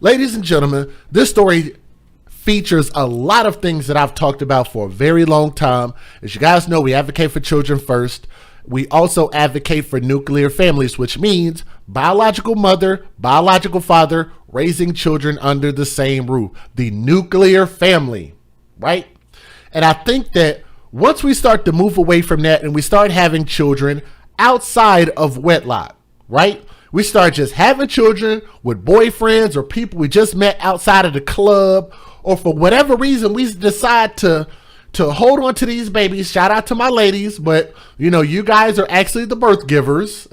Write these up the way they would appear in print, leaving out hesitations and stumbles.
Ladies and gentlemen, this story features a lot of things that I've talked about for a very long time. As you guys know, we advocate for children first. We also advocate for nuclear families, which means biological mother, biological father, raising children under the same roof. The nuclear family, right? And I think that once we start to move away from that and we start having children outside of wedlock, right? We start just having children with boyfriends or people we just met outside of the club, or for whatever reason we decide to hold on to these babies. Shout out to my ladies, but you guys are actually the birth givers.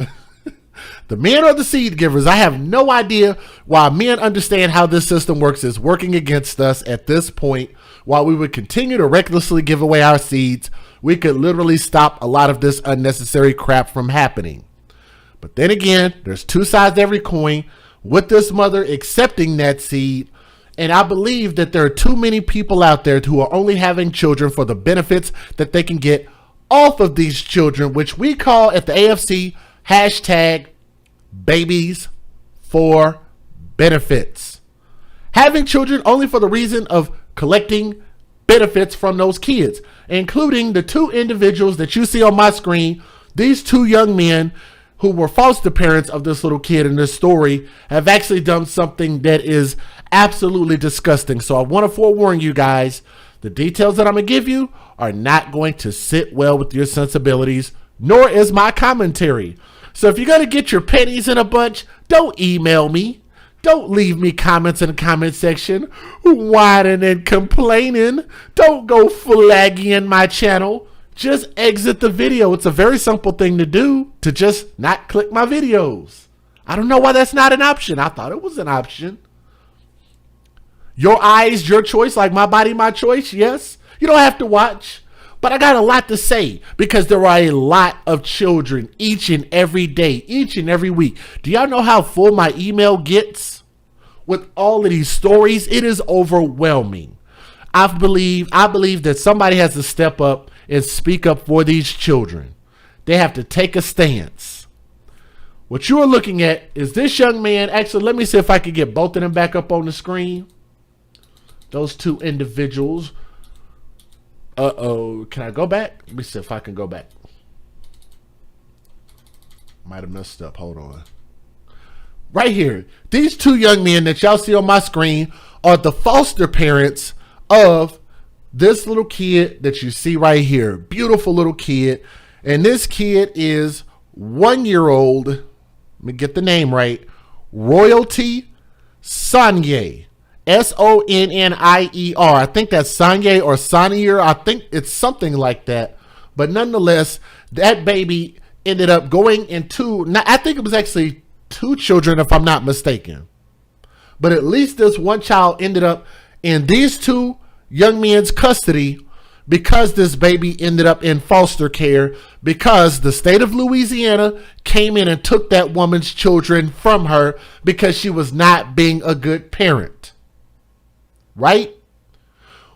The men are the seed givers. I have no idea why men understand how this system works is working against us at this point. While we would continue to recklessly give away our seeds, we could literally stop a lot of this unnecessary crap from happening. But then again, there's two sides to every coin with this mother accepting that seed. And I believe that there are too many people out there who are only having children for the benefits that they can get off of these children, which we call at the AFC hashtag babies for benefits. Having children only for the reason of collecting benefits from those kids, including the two individuals that you see on my screen. These two young men who were foster parents of this little kid in this story have actually done something that is absolutely disgusting. So I want to forewarn you guys, the details that I'm going to give you are not going to sit well with your sensibilities, nor is my commentary. So if you're going to get your pennies in a bunch, don't email me. Don't leave me comments in the comment section whining and complaining. Don't go flagging my channel. Just exit the video. It's a very simple thing to do, to just not click my videos. I don't know why that's not an option. I thought it was an option. Your eyes, your choice, like my body, my choice. Yes, you don't have to watch. But I got a lot to say because there are a lot of children each and every day, each and every week. Do y'all know how full my email gets with all of these stories? It is overwhelming. I believe that somebody has to step up and speak up for these children. They have to take a stance. What you are looking at is this young man. Actually, let me see if I can get both of them back up on the screen. Those two individuals. Can I go back? Let me see if I can go back. Might have messed up. Hold on. Right here. These two young men that y'all see on my screen are the foster parents of this little kid that you see right here. Beautiful little kid. And this kid is 1 year old. Let me get the name right. Royalty Sonnier. Sonnier. I think that's Sonnier or Sonnier. I think it's something like that. But nonetheless, that baby ended up going into, I think it was actually two children if I'm not mistaken. But at least this one child ended up in these two young men's custody because this baby ended up in foster care because the state of Louisiana came in and took that woman's children from her because she was not being a good parent. Right?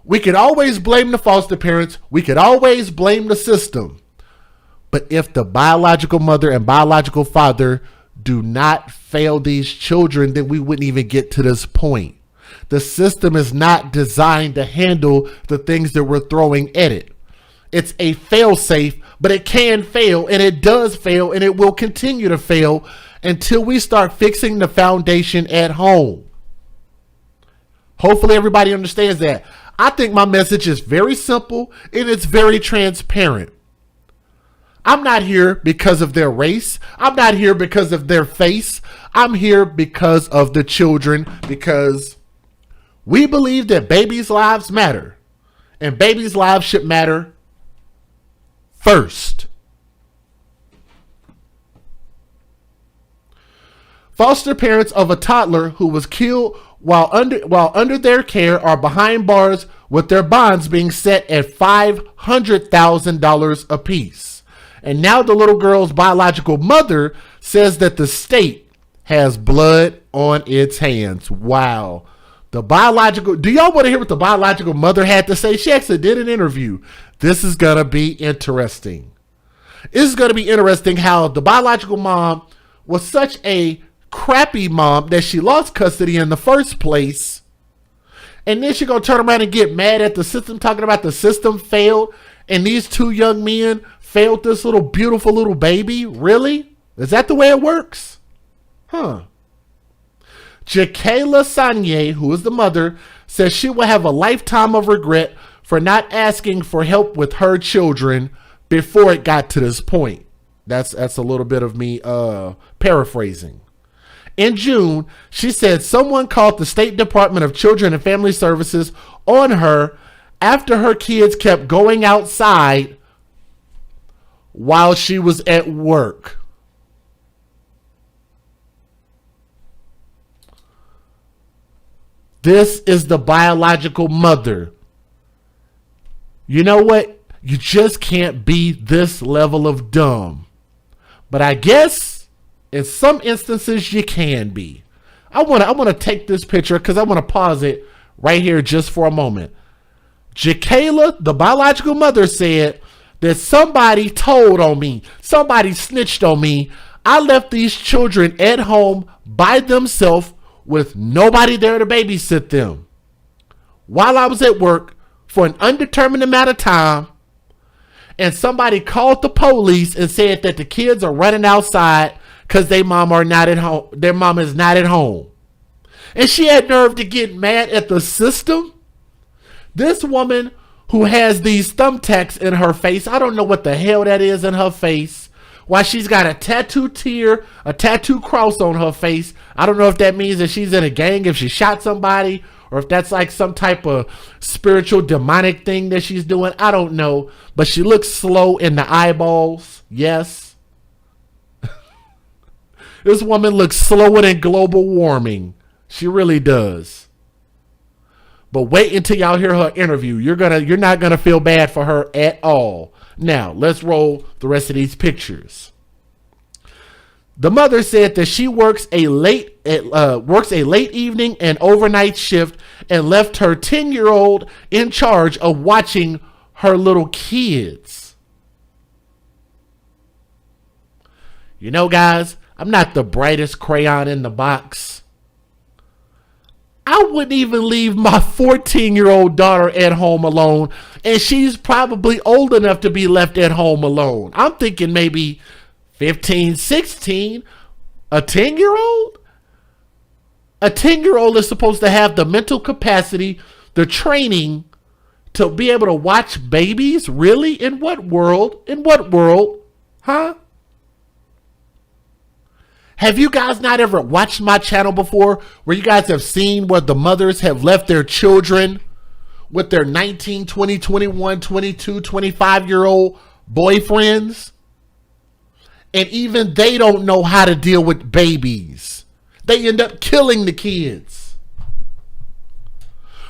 We could always blame the foster parents. We could always blame the system. But if the biological mother and biological father do not fail these children, then we wouldn't even get to this point. The system is not designed to handle the things that we're throwing at it. It's a fail-safe, but it can fail, and it does fail, and it will continue to fail until we start fixing the foundation at home. Hopefully everybody understands that. I think my message is very simple, and it's very transparent. I'm not here because of their race. I'm not here because of their face. I'm here because of the children, because we believe that babies' lives matter, and babies' lives should matter first. Foster parents of a toddler who was killed while under their care are behind bars with their bonds being set at $500,000 apiece. And now the little girl's biological mother says that the state has blood on its hands. Wow. Do y'all want to hear what the biological mother had to say? She actually did an interview. This is going to be interesting. This is going to be interesting how the biological mom was such a crappy mom that she lost custody in the first place. And then she gonna turn around and get mad at the system, talking about the system failed and these two young men failed this little beautiful little baby. Really? Is that the way it works? Huh. Jakayla Sanye, who is the mother, says she will have a lifetime of regret for not asking for help with her children before it got to this point. That's a little bit of me paraphrasing. In June, she said someone called the State Department of Children and Family Services on her after her kids kept going outside while she was at work. This is the biological mother. You know what? You just can't be this level of dumb. But I guess in some instances you can be. I want to take this picture because I want to pause it right here just for a moment. Jakayla, the biological mother, said that somebody told on me, somebody snitched on me. I left these children at home by themselves with nobody there to babysit them while I was at work for an undetermined amount of time. And somebody called the police and said that the kids are running outside because their mom are not at home. Their mom is not at home. And she had nerve to get mad at the system. This woman who has these thumbtacks in her face, I don't know what the hell that is in her face. Why she's got a tattoo tear, a tattoo cross on her face. I don't know if that means that she's in a gang, if she shot somebody, or if that's like some type of spiritual demonic thing that she's doing. I don't know. But she looks slow in the eyeballs. Yes. This woman looks slower than global warming. She really does. But wait until y'all hear her interview. You're not gonna feel bad for her at all. Now, let's roll the rest of these pictures. The mother said that she works a late evening and overnight shift and left her 10-year-old in charge of watching her little kids. You know, guys, I'm not the brightest crayon in the box. I wouldn't even leave my 14-year-old daughter at home alone, and she's probably old enough to be left at home alone. I'm thinking maybe 15, 16, a 10-year-old? A 10-year-old is supposed to have the mental capacity, the training to be able to watch babies? Really? In what world? In what world? Huh? Have you guys not ever watched my channel before where you guys have seen where the mothers have left their children with their 19, 20, 21, 22, 25-year-old boyfriends? And even they don't know how to deal with babies. They end up killing the kids.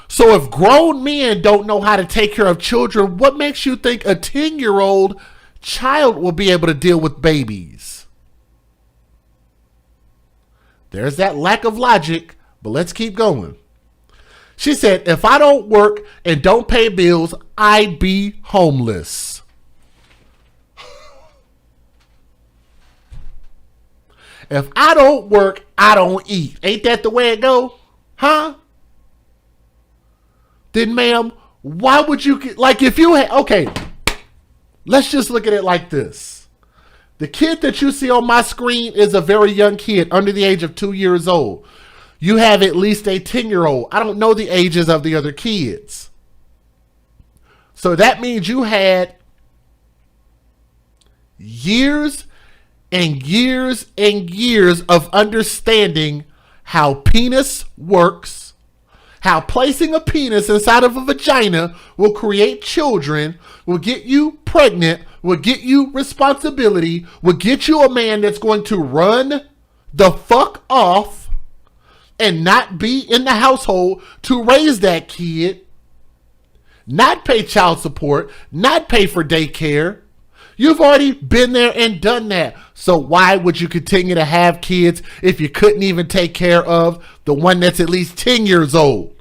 So if grown men don't know how to take care of children, what makes you think a 10-year-old child will be able to deal with babies? There's that lack of logic, but let's keep going. She said, if I don't work and don't pay bills, I'd be homeless. If I don't work, I don't eat. Ain't that the way it go? Huh? Then, ma'am, why would you, like if you had, okay, let's just look at it like this. The kid that you see on my screen is a very young kid under the age of 2 years old. You have at least a 10-year-old. I don't know the ages of the other kids. So that means you had years and years and years of understanding how penis works, how placing a penis inside of a vagina will create children, will get you pregnant, will get you responsibility, will get you a man that's going to run the fuck off and not be in the household to raise that kid, not pay child support, not pay for daycare. You've already been there and done that. So why would you continue to have kids if you couldn't even take care of the one that's at least 10 years old?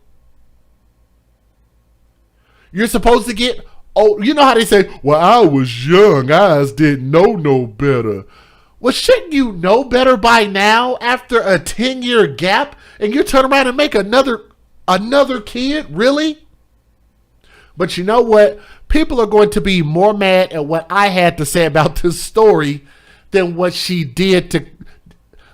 You're supposed to get old. You know how they say, well, I was young. I didn't know no better. Well, shouldn't you know better by now after a 10-year gap and you turn around and make another kid? Really? But you know what? People are going to be more mad at what I had to say about this story than what she did to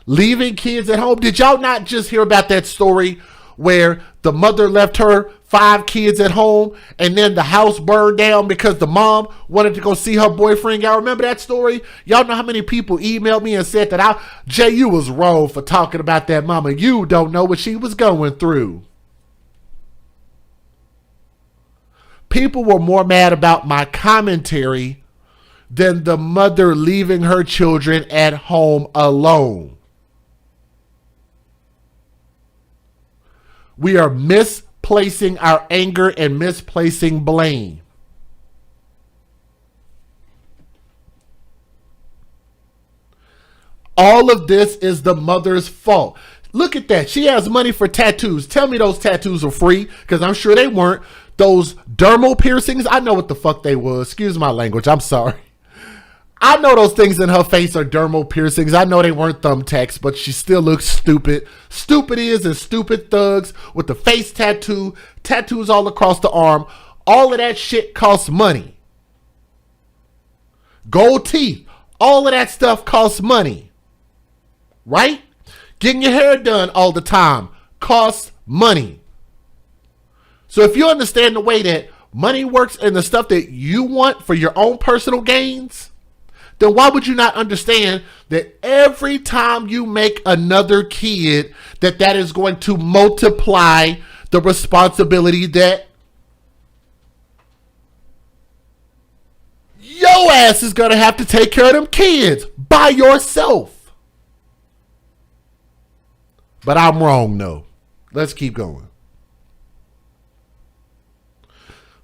leaving kids at home. Did y'all not just hear about that story where the mother left her 5 kids at home and then the house burned down because the mom wanted to go see her boyfriend? Y'all remember that story? Y'all know how many people emailed me and said that Jay, you was wrong for talking about that mama. You don't know what she was going through. People were more mad about my commentary than the mother leaving her children at home alone. We are misplacing our anger and misplacing blame. All of this is the mother's fault. Look at that. She has money for tattoos. Tell me those tattoos are free, because I'm sure they weren't. Those dermal piercings, I know what the fuck they was. Excuse my language. I'm sorry. I know those things in her face are dermal piercings. I know they weren't thumbtacks, but she still looks stupid. Stupid is and stupid thugs with the face tattoo, tattoos all across the arm. All of that shit costs money. Gold teeth, all of that stuff costs money. Right? Getting your hair done all the time costs money. So if you understand the way that money works and the stuff that you want for your own personal gains, then why would you not understand that every time you make another kid, that is going to multiply the responsibility that your ass is going to have to take care of them kids by yourself? But I'm wrong, though. Let's keep going.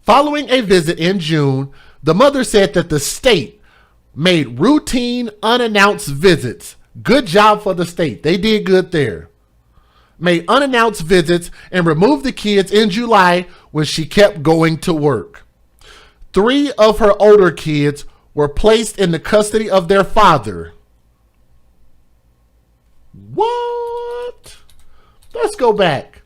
Following a visit in June, the mother said that the state made routine unannounced visits. Good job for the state. They did good there. Made unannounced visits and removed the kids in July when she kept going to work. 3 of her older kids were placed in the custody of their father. What? Let's go back.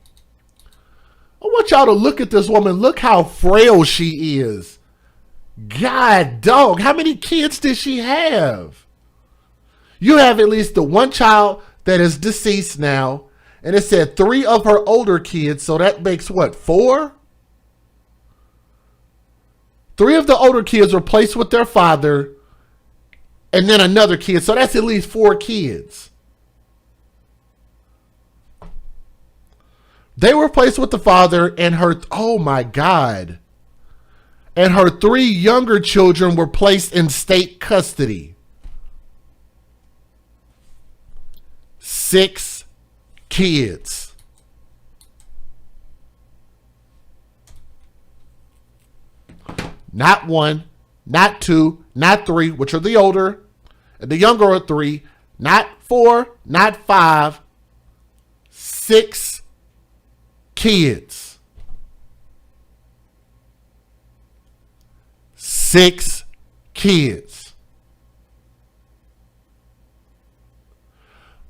I want y'all to look at this woman. Look how frail she is. God dog, how many kids did she have? You have at least the one child that is deceased now, and it said 3 of her older kids, so that makes what, 4? 3 of the older kids were placed with their father, and then another kid, so that's at least 4 kids. They were placed with the father and her, oh my God. And her 3 younger children were placed in state custody. 6 kids. Not 1, not 2, not 3, which are the older. And the younger are 3, not 4, not 5, 6 kids. 6 kids.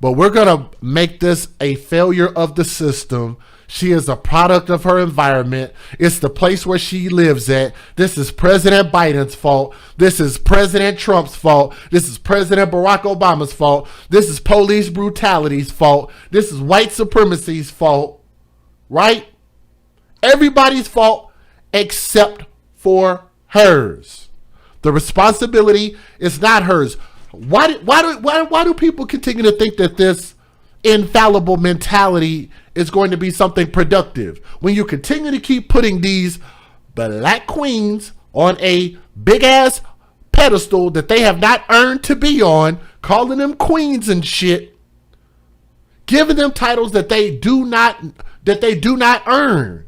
But we're going to make this a failure of the system. She is a product of her environment. It's the place where she lives at. This is President Biden's fault. This is President Trump's fault. This is President Barack Obama's fault. This is police brutality's fault. This is white supremacy's fault. Right? Everybody's fault except for hers. The responsibility is not hers. Why do people continue to think that this infallible mentality is going to be something productive when you continue to keep putting these black queens on a big ass pedestal that they have not earned to be on, calling them queens and shit, giving them titles that they do not earn?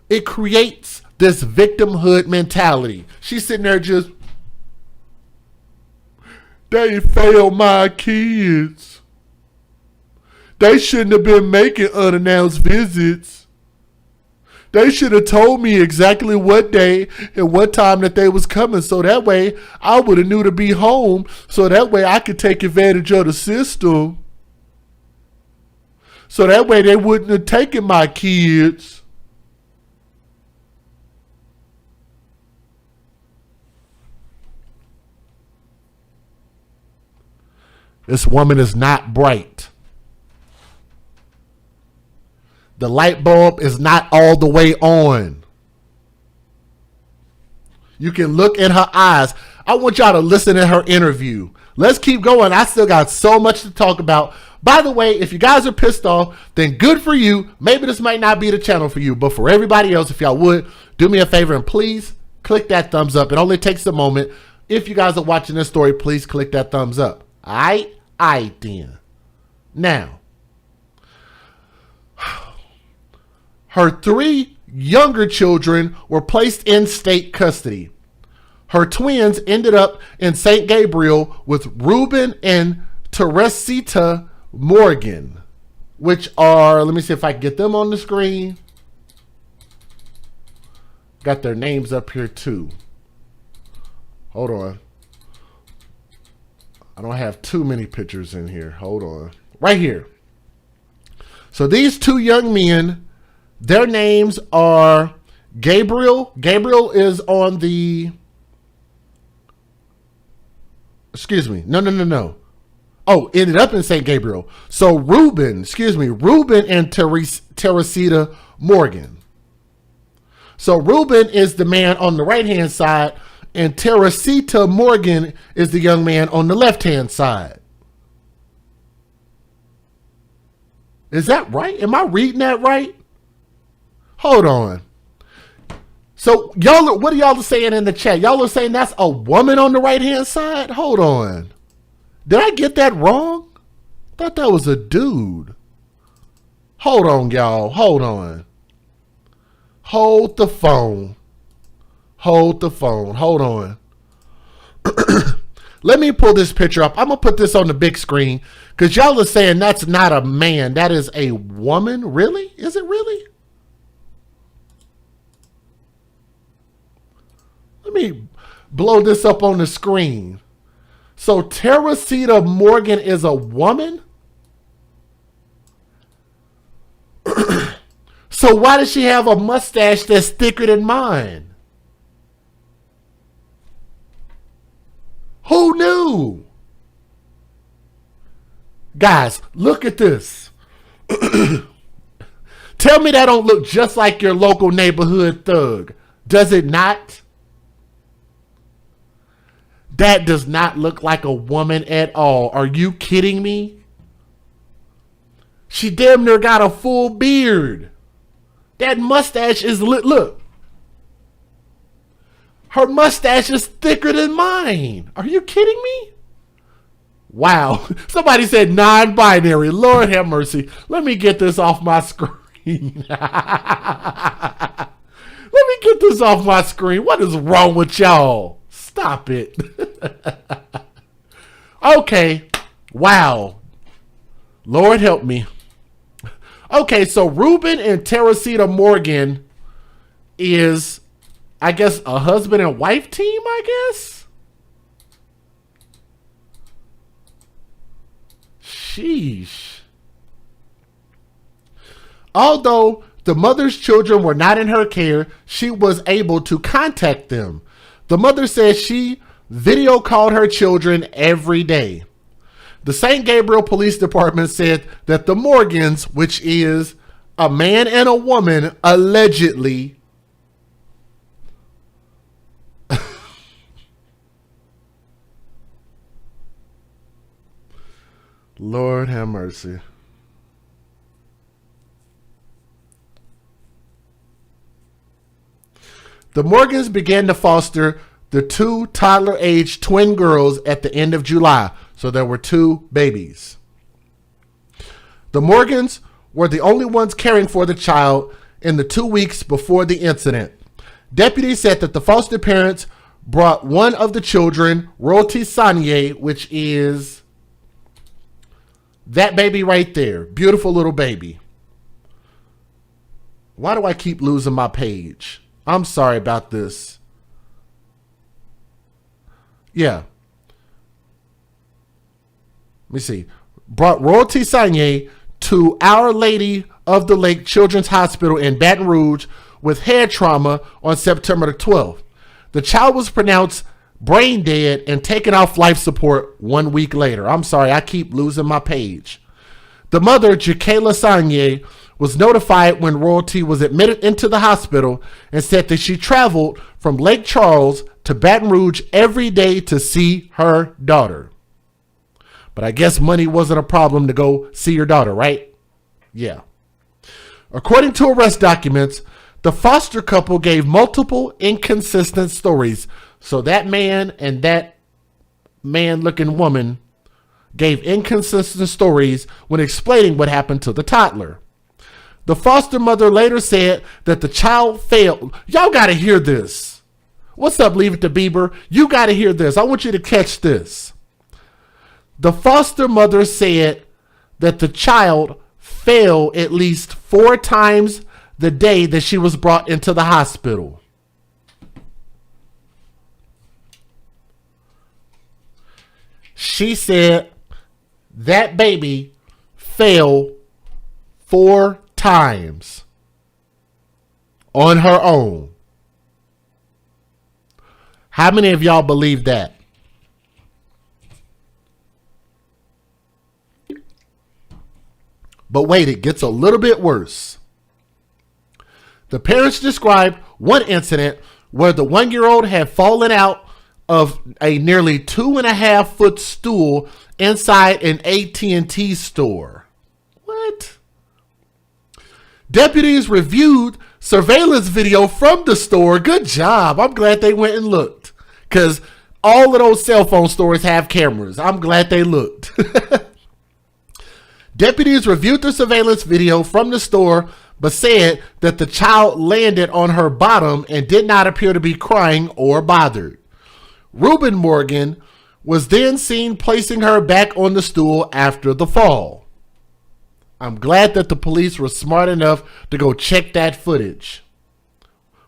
It creates this victimhood mentality. She's sitting there just, they failed my kids. They shouldn't have been making unannounced visits. They should have told me exactly what day and what time that they was coming, so that way I would have knew to be home, so that way I could take advantage of the system. So that way they wouldn't have taken my kids. This woman is not bright. The light bulb is not all the way on. You can look in her eyes. I want y'all to listen to her interview. Let's keep going. I still got so much to talk about. By the way, if you guys are pissed off, then good for you. Maybe this might not be the channel for you, but for everybody else, if y'all would, do me a favor and please click that thumbs up. It only takes a moment. If you guys are watching this story, please click that thumbs up. All right? All right, then. Now, her 3 younger children were placed in state custody. Her twins ended up in St. Gabriel with Ruben and Teresita Morgan, which are, let me see if I can get them on the screen. Got their names up here too. Hold on. I don't have too many pictures in here. Hold on. Right here. So these 2 young men, their names are Gabriel. Gabriel is on the... Excuse me. No. Oh, ended up in St. Gabriel. So Ruben and Teresita Morgan. So Ruben is the man on the right-hand side, and Teresita Morgan is the young man on the left-hand side. Is that right? Am I reading that right? Hold on. So y'all, what are y'all saying in the chat? Y'all are saying that's a woman on the right-hand side? Hold on. Did I get that wrong? I thought that was a dude. Hold on, y'all. Hold on. Hold the phone. Hold the phone. Hold on. Let me pull this picture up. I'm going to put this on the big screen because y'all are saying that's not a man. That is a woman. Really? Is it really? Let me blow this up on the screen. So Teresita Morgan is a woman? So why does she have a mustache that's thicker than mine? Who knew? Guys, look at this. Tell me that don't look just like your local neighborhood thug. Does it not? That does not look like a woman at all. Are you kidding me? She damn near got a full beard. That mustache is lit. Look. Her mustache is thicker than mine. Are you kidding me? Wow. Somebody said non-binary. Lord have mercy. Let me get this off my screen. Let me get this off my screen. What is wrong with y'all? Stop it. Okay. Wow. Lord help me. Okay, so Ruben and Teresita Morgan is, I guess, a husband and wife team, I guess? Sheesh. Although the mother's children were not in her care, she was able to contact them. The mother says she video called her children every day. The St. Gabriel Police Department said that the Morgans, which is a man and a woman, allegedly Lord have mercy. The Morgans began to foster the 2 toddler-aged twin girls at the end of July. So there were 2 babies. The Morgans were the only ones caring for the child in the 2 weeks before the incident. Deputies said that the foster parents brought one of the children, Royalty Sanye, which is that baby right there. Beautiful little baby. Why do I keep losing my page? I'm sorry about this. Yeah. Let me see. Brought Royalty Sanye to Our Lady of the Lake Children's Hospital in Baton Rouge with head trauma on September the 12th. The child was pronounced brain dead and taken off life support 1 week later. I'm sorry, I keep losing my page. The mother, Jakayla Sanye, was notified when Royalty was admitted into the hospital and said that she traveled from Lake Charles to Baton Rouge every day to see her daughter. But I guess money wasn't a problem to go see your daughter, right? Yeah. According to arrest documents, the foster couple gave multiple inconsistent stories. So that man and that man-looking woman gave inconsistent stories when explaining what happened to the toddler. The foster mother later said that the child failed. Y'all got to hear this. What's up, Leave It to Bieber? You got to hear this. I want you to catch this. The foster mother said that the child fell at least 4 times the day that she was brought into the hospital. She said that baby fell 4 times on her own. How many of y'all believe that? But wait, it gets a little bit worse. The parents described one incident where the 1-year-old had fallen out of a nearly 2.5-foot stool inside an AT&T store. What? Deputies reviewed surveillance video from the store. Good job. I'm glad they went and looked, because all of those cell phone stores have cameras. I'm glad they looked. Deputies reviewed the surveillance video from the store, but said that the child landed on her bottom and did not appear to be crying or bothered. Reuben Morgan was then seen placing her back on the stool after the fall. I'm glad that the police were smart enough to go check that footage,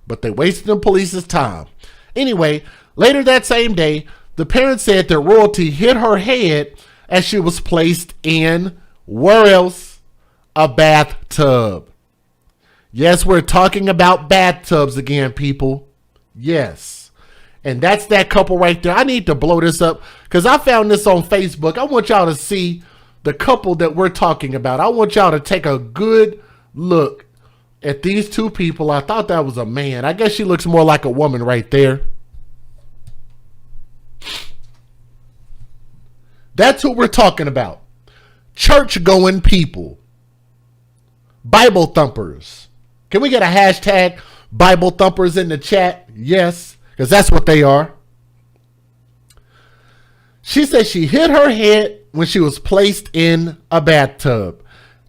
but they wasted the police's time. Anyway, later that same day, the parents said that Royalty hit her head as she was placed in, where else? A bathtub. Yes, we're talking about bathtubs again, people. Yes. And that's that couple right there. I need to blow this up because I found this on Facebook. I want y'all to see the couple that we're talking about. I want y'all to take a good look at these two people. I thought that was a man. I guess she looks more like a woman right there. That's what we're talking about. Church-going people. Bible thumpers. Can we get a hashtag Bible thumpers in the chat? Yes, because that's what they are. She said she hit her head when she was placed in a bathtub.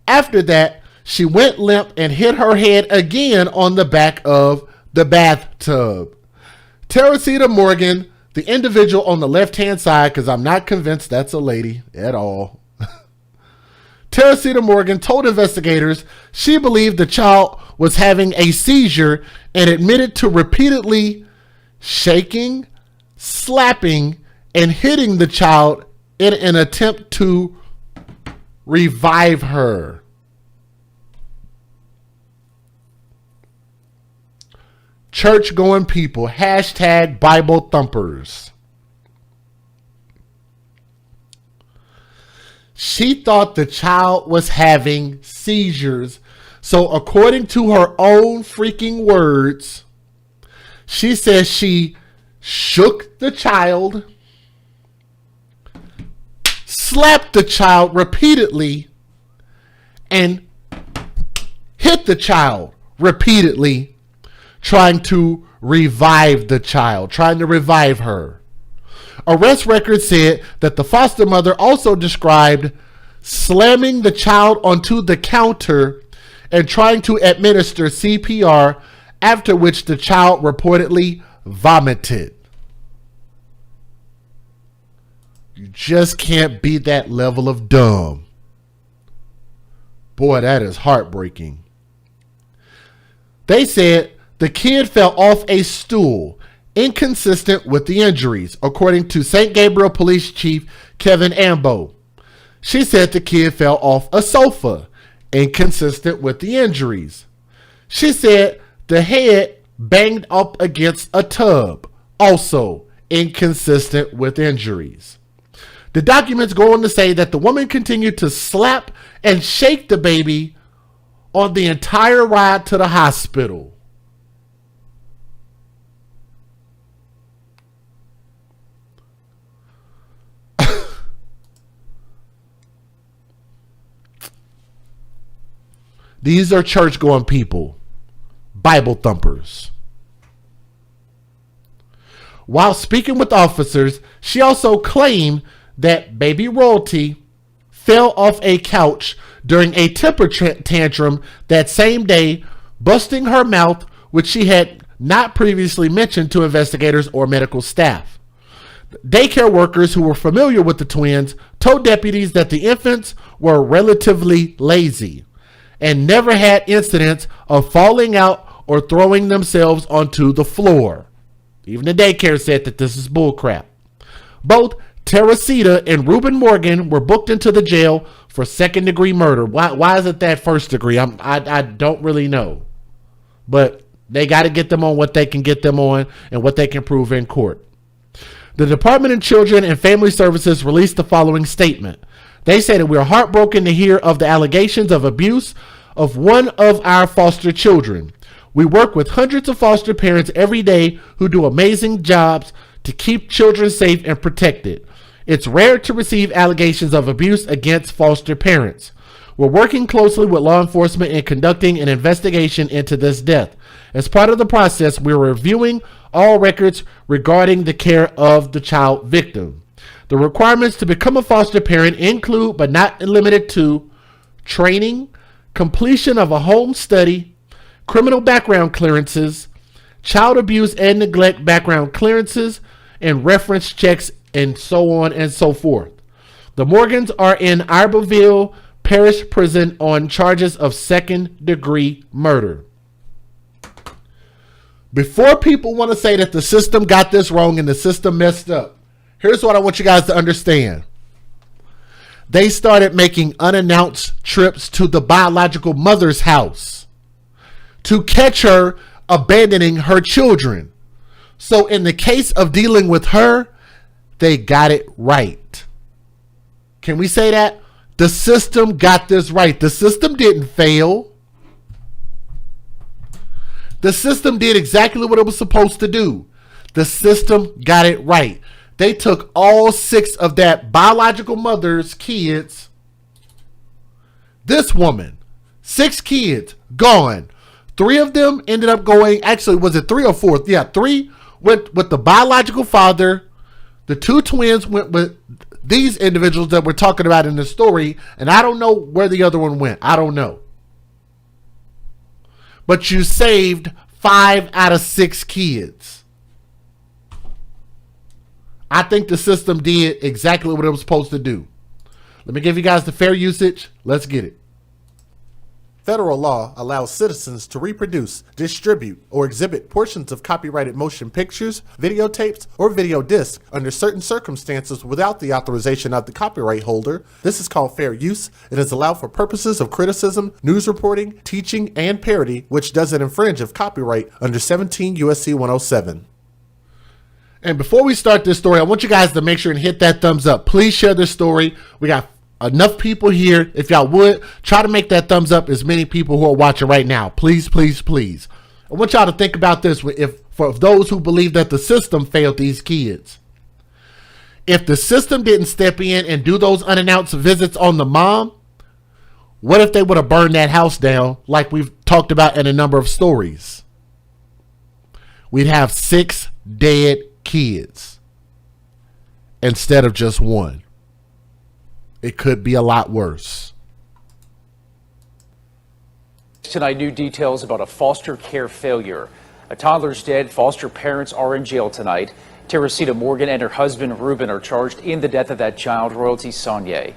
After that, she went limp and hit her head again on the back of the bathtub. Teresita Morgan, the individual on the left-hand side, because I'm not convinced that's a lady at all. Teresita Morgan told investigators she believed the child was having a seizure and admitted to repeatedly shaking, slapping, and hitting the child in an attempt to revive her. Church-going people, hashtag Bible thumpers. She thought the child was having seizures. So according to her own freaking words, she says she shook the child, slapped the child repeatedly, and hit the child repeatedly, trying to revive the child, trying to revive her. Arrest records said that the foster mother also described slamming the child onto the counter and trying to administer CPR, after which the child reportedly vomited. You just can't be that level of dumb. Boy, that is heartbreaking. They said the kid fell off a stool, inconsistent with the injuries, according to St. Gabriel Police Chief Kevin Ambo. She said the kid fell off a sofa, inconsistent with the injuries. She said the head banged up against a tub, also inconsistent with injuries. The documents go on to say that the woman continued to slap and shake the baby on the entire ride to the hospital. These are church-going people, Bible thumpers. While speaking with officers, she also claimed that baby royalty fell off a couch during a temper tantrum that same day, busting her mouth, which she had not previously mentioned to investigators or medical staff. Daycare workers who were familiar with the twins told deputies that the infants were relatively lazy and never had incidents of falling out or throwing themselves onto the floor. Even the daycare said that this is bullcrap. Both Teresita and Reuben Morgan were booked into the jail for second-degree murder. Why is it that first degree? I don't really know. But they got to get them on what they can get them on and what they can prove in court. The Department of Children and Family Services released the following statement. They say that we're heartbroken to hear of the allegations of abuse of one of our foster children. We work with hundreds of foster parents every day who do amazing jobs to keep children safe and protected. It's rare to receive allegations of abuse against foster parents. We're working closely with law enforcement in conducting an investigation into this death. As part of the process, we're reviewing all records regarding the care of the child victim. The requirements to become a foster parent include, but not limited to, training, completion of a home study, criminal background clearances, child abuse and neglect background clearances, and reference checks, and so on and so forth. The Morgans are in Iberville Parish Prison on charges of second-degree murder. Before people want to say that the system got this wrong and the system messed up, here's what I want you guys to understand. They started making unannounced trips to the biological mother's house to catch her abandoning her children. So in the case of dealing with her, they got it right. Can we say that? The system got this right. The system didn't fail. The system did exactly what it was supposed to do. The system got it right. They took all 6 of that biological mother's kids. This woman, 6 kids, gone. 3 of them ended up going, actually, was it 3 or 4? Yeah, 3 went with the biological father. The 2 twins went with these individuals that we're talking about in the story, and I don't know where the other one went. I don't know. But you saved 5 out of 6 kids. I think the system did exactly what it was supposed to do. Let me give you guys the fair usage. Let's get it. Federal law allows citizens to reproduce, distribute, or exhibit portions of copyrighted motion pictures, videotapes, or video discs under certain circumstances without the authorization of the copyright holder. This is called fair use. It is allowed for purposes of criticism, news reporting, teaching, and parody, which doesn't infringe of copyright under 17 U.S.C. 107. And before we start this story, I want you guys to make sure and hit that thumbs up. Please share this story. We got enough people here. If y'all would, try to make that thumbs up as many people who are watching right now. Please, please, please. I want y'all to think about this for those who believe that the system failed these kids. If the system didn't step in and do those unannounced visits on the mom, what if they would have burned that house down like we've talked about in a number of stories? We'd have 6 dead kids instead of just 1. It could be a lot worse. Tonight, new details about a foster care failure. A toddler's dead. Foster parents are in jail tonight. Teresita Morgan and her husband Reuben are charged in the death of that child, Royalty Sonye.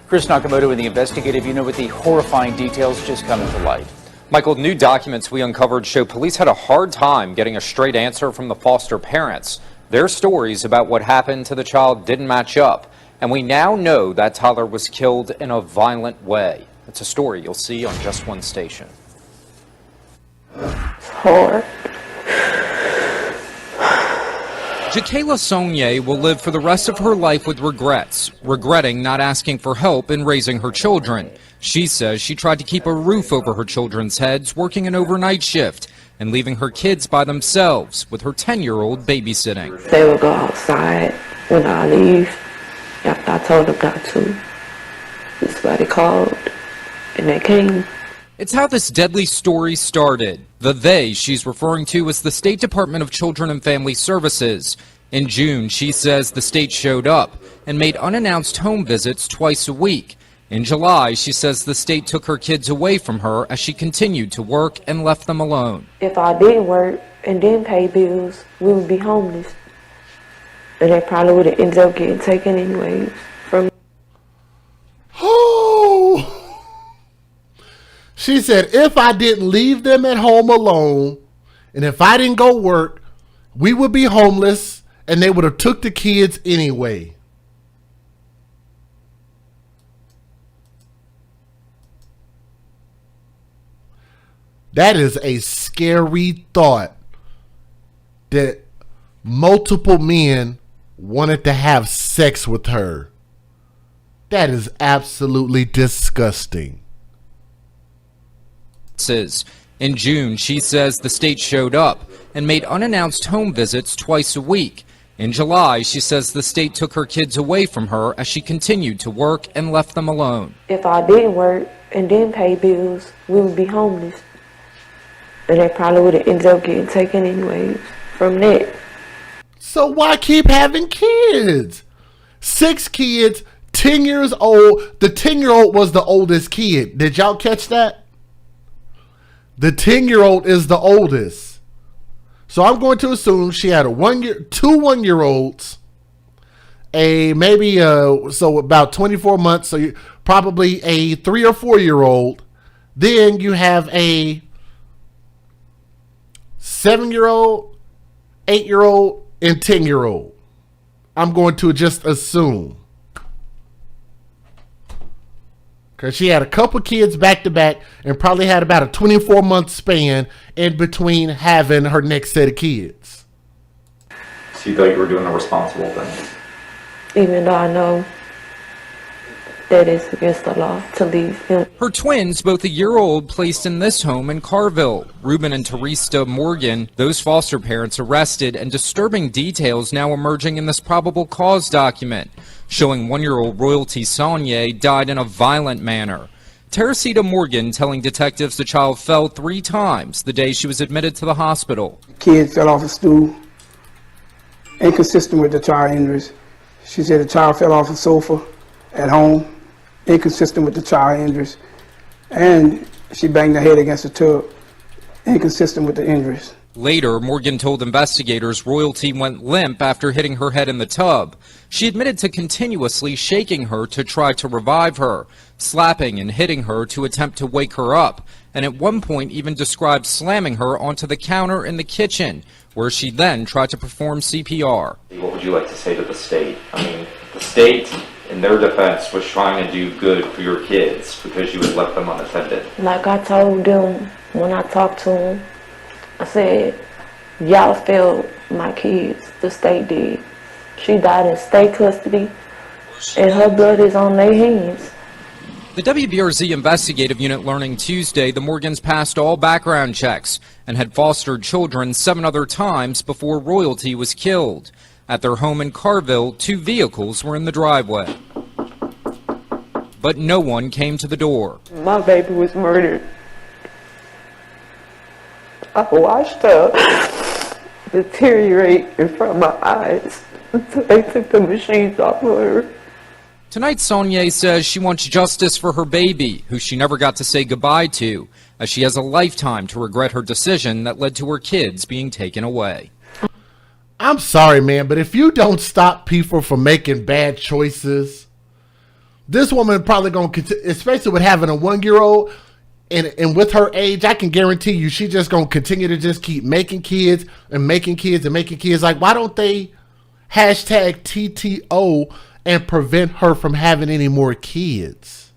Chris Nakamoto in the investigative unit with the horrifying details just coming to light. Michael, new documents we uncovered show police had a hard time getting a straight answer from the foster parents. Their stories about what happened to the child didn't match up, and we now know that toddler was killed in a violent way. It's a story you'll see on Just One Station. Hard. Jakayla Saulnier will live for the rest of her life with regrets, regretting not asking for help in raising her children. She says she tried to keep a roof over her children's heads, working an overnight shift, and leaving her kids by themselves with her 10-year-old babysitting. They would go outside when I leave. After I told them not to, somebody called and they came. It's how this deadly story started. The they she's referring to is the State Department of Children and Family Services. In June, she says the state showed up and made unannounced home visits twice a week. In July, she says the state took her kids away from her as she continued to work and left them alone. If I didn't work and didn't pay bills, we would be homeless. And they probably would have ended up getting taken anyways from. Oh! She said, if I didn't leave them at home alone, and if I didn't go work, we would be homeless, and they would have took the kids anyway. That is a scary thought, that multiple men wanted to have sex with her. That is absolutely disgusting. In June, she says the state showed up and made unannounced home visits twice a week. In July, she says the state took her kids away from her as she continued to work and left them alone. If I didn't work and didn't pay bills, we would be homeless. And they probably would have ended up getting taken anyways from that. So why keep having kids? 6 kids, 10 years old. The 10-year-old was the oldest kid. Did y'all catch that? The 10-year-old is the oldest. So I'm going to assume she had two 1-year-olds, so about 24 months. So probably a 3 or 4-year-old. Then you have a 7-year-old, 8-year-old, and 10-year-old. I'm going to just assume. Because she had a couple kids back to back and probably had about a 24-month span in between having her next set of kids. So you thought you were doing a responsible thing? Even though I know that it's against the law to leave him. Her twins, both a year old, placed in this home in Carville. Ruben and Teresa Morgan, those foster parents arrested, and disturbing details now emerging in this probable cause document, showing 1-year-old Royalty Saulnier died in a violent manner. Teresa Morgan telling detectives the child fell 3 times the day she was admitted to the hospital. Kid fell off a stool, inconsistent with the child injuries. She said the child fell off a sofa at home, inconsistent with the child injuries. And she banged her head against the tub, inconsistent with the injuries. Later, Morgan told investigators Royalty went limp after hitting her head in the tub. She admitted to continuously shaking her to try to revive her, slapping and hitting her to attempt to wake her up, and at one point even described slamming her onto the counter in the kitchen, where she then tried to perform CPR. What would you like to say to the state? I mean, the state, in their defense, was trying to do good for your kids because you had left them unattended. Like I told them when I talked to them, I said, y'all failed my kids, the state did. She died in state custody, and her blood is on their hands. The WBRZ investigative unit learning Tuesday the Morgans passed all background checks and had fostered children 7 other times before Royalty was killed. At their home in Carville, 2 vehicles were in the driveway. But no one came to the door. My baby was murdered. I watched her deteriorate in front of my eyes until they took the machines off of her. Tonight, Saulnier says she wants justice for her baby, who she never got to say goodbye to, as she has a lifetime to regret her decision that led to her kids being taken away. I'm sorry, man, but if you don't stop people from making bad choices, this woman probably going to, especially with having a 1-year-old, And with her age, I can guarantee you she's just going to continue to just keep making kids and making kids and making kids. Like, why don't they hashtag TTO and prevent her from having any more kids?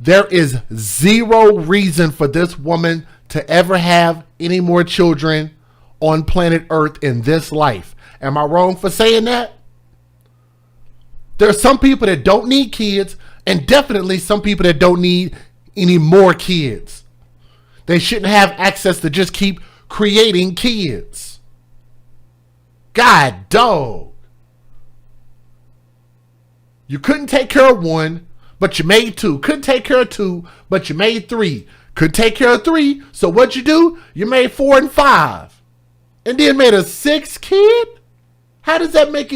There is zero reason for this woman to ever have any more children on planet Earth in this life. Am I wrong for saying that? There are some people that don't need kids, and definitely some people that don't need any more kids. They shouldn't have access to just keep creating kids. God dog. You couldn't take care of one, but you made two. Couldn't take care of two, but you made three. Couldn't take care of three, so what'd you do? You made 4 and 5. And then made a 6th kid? How does that make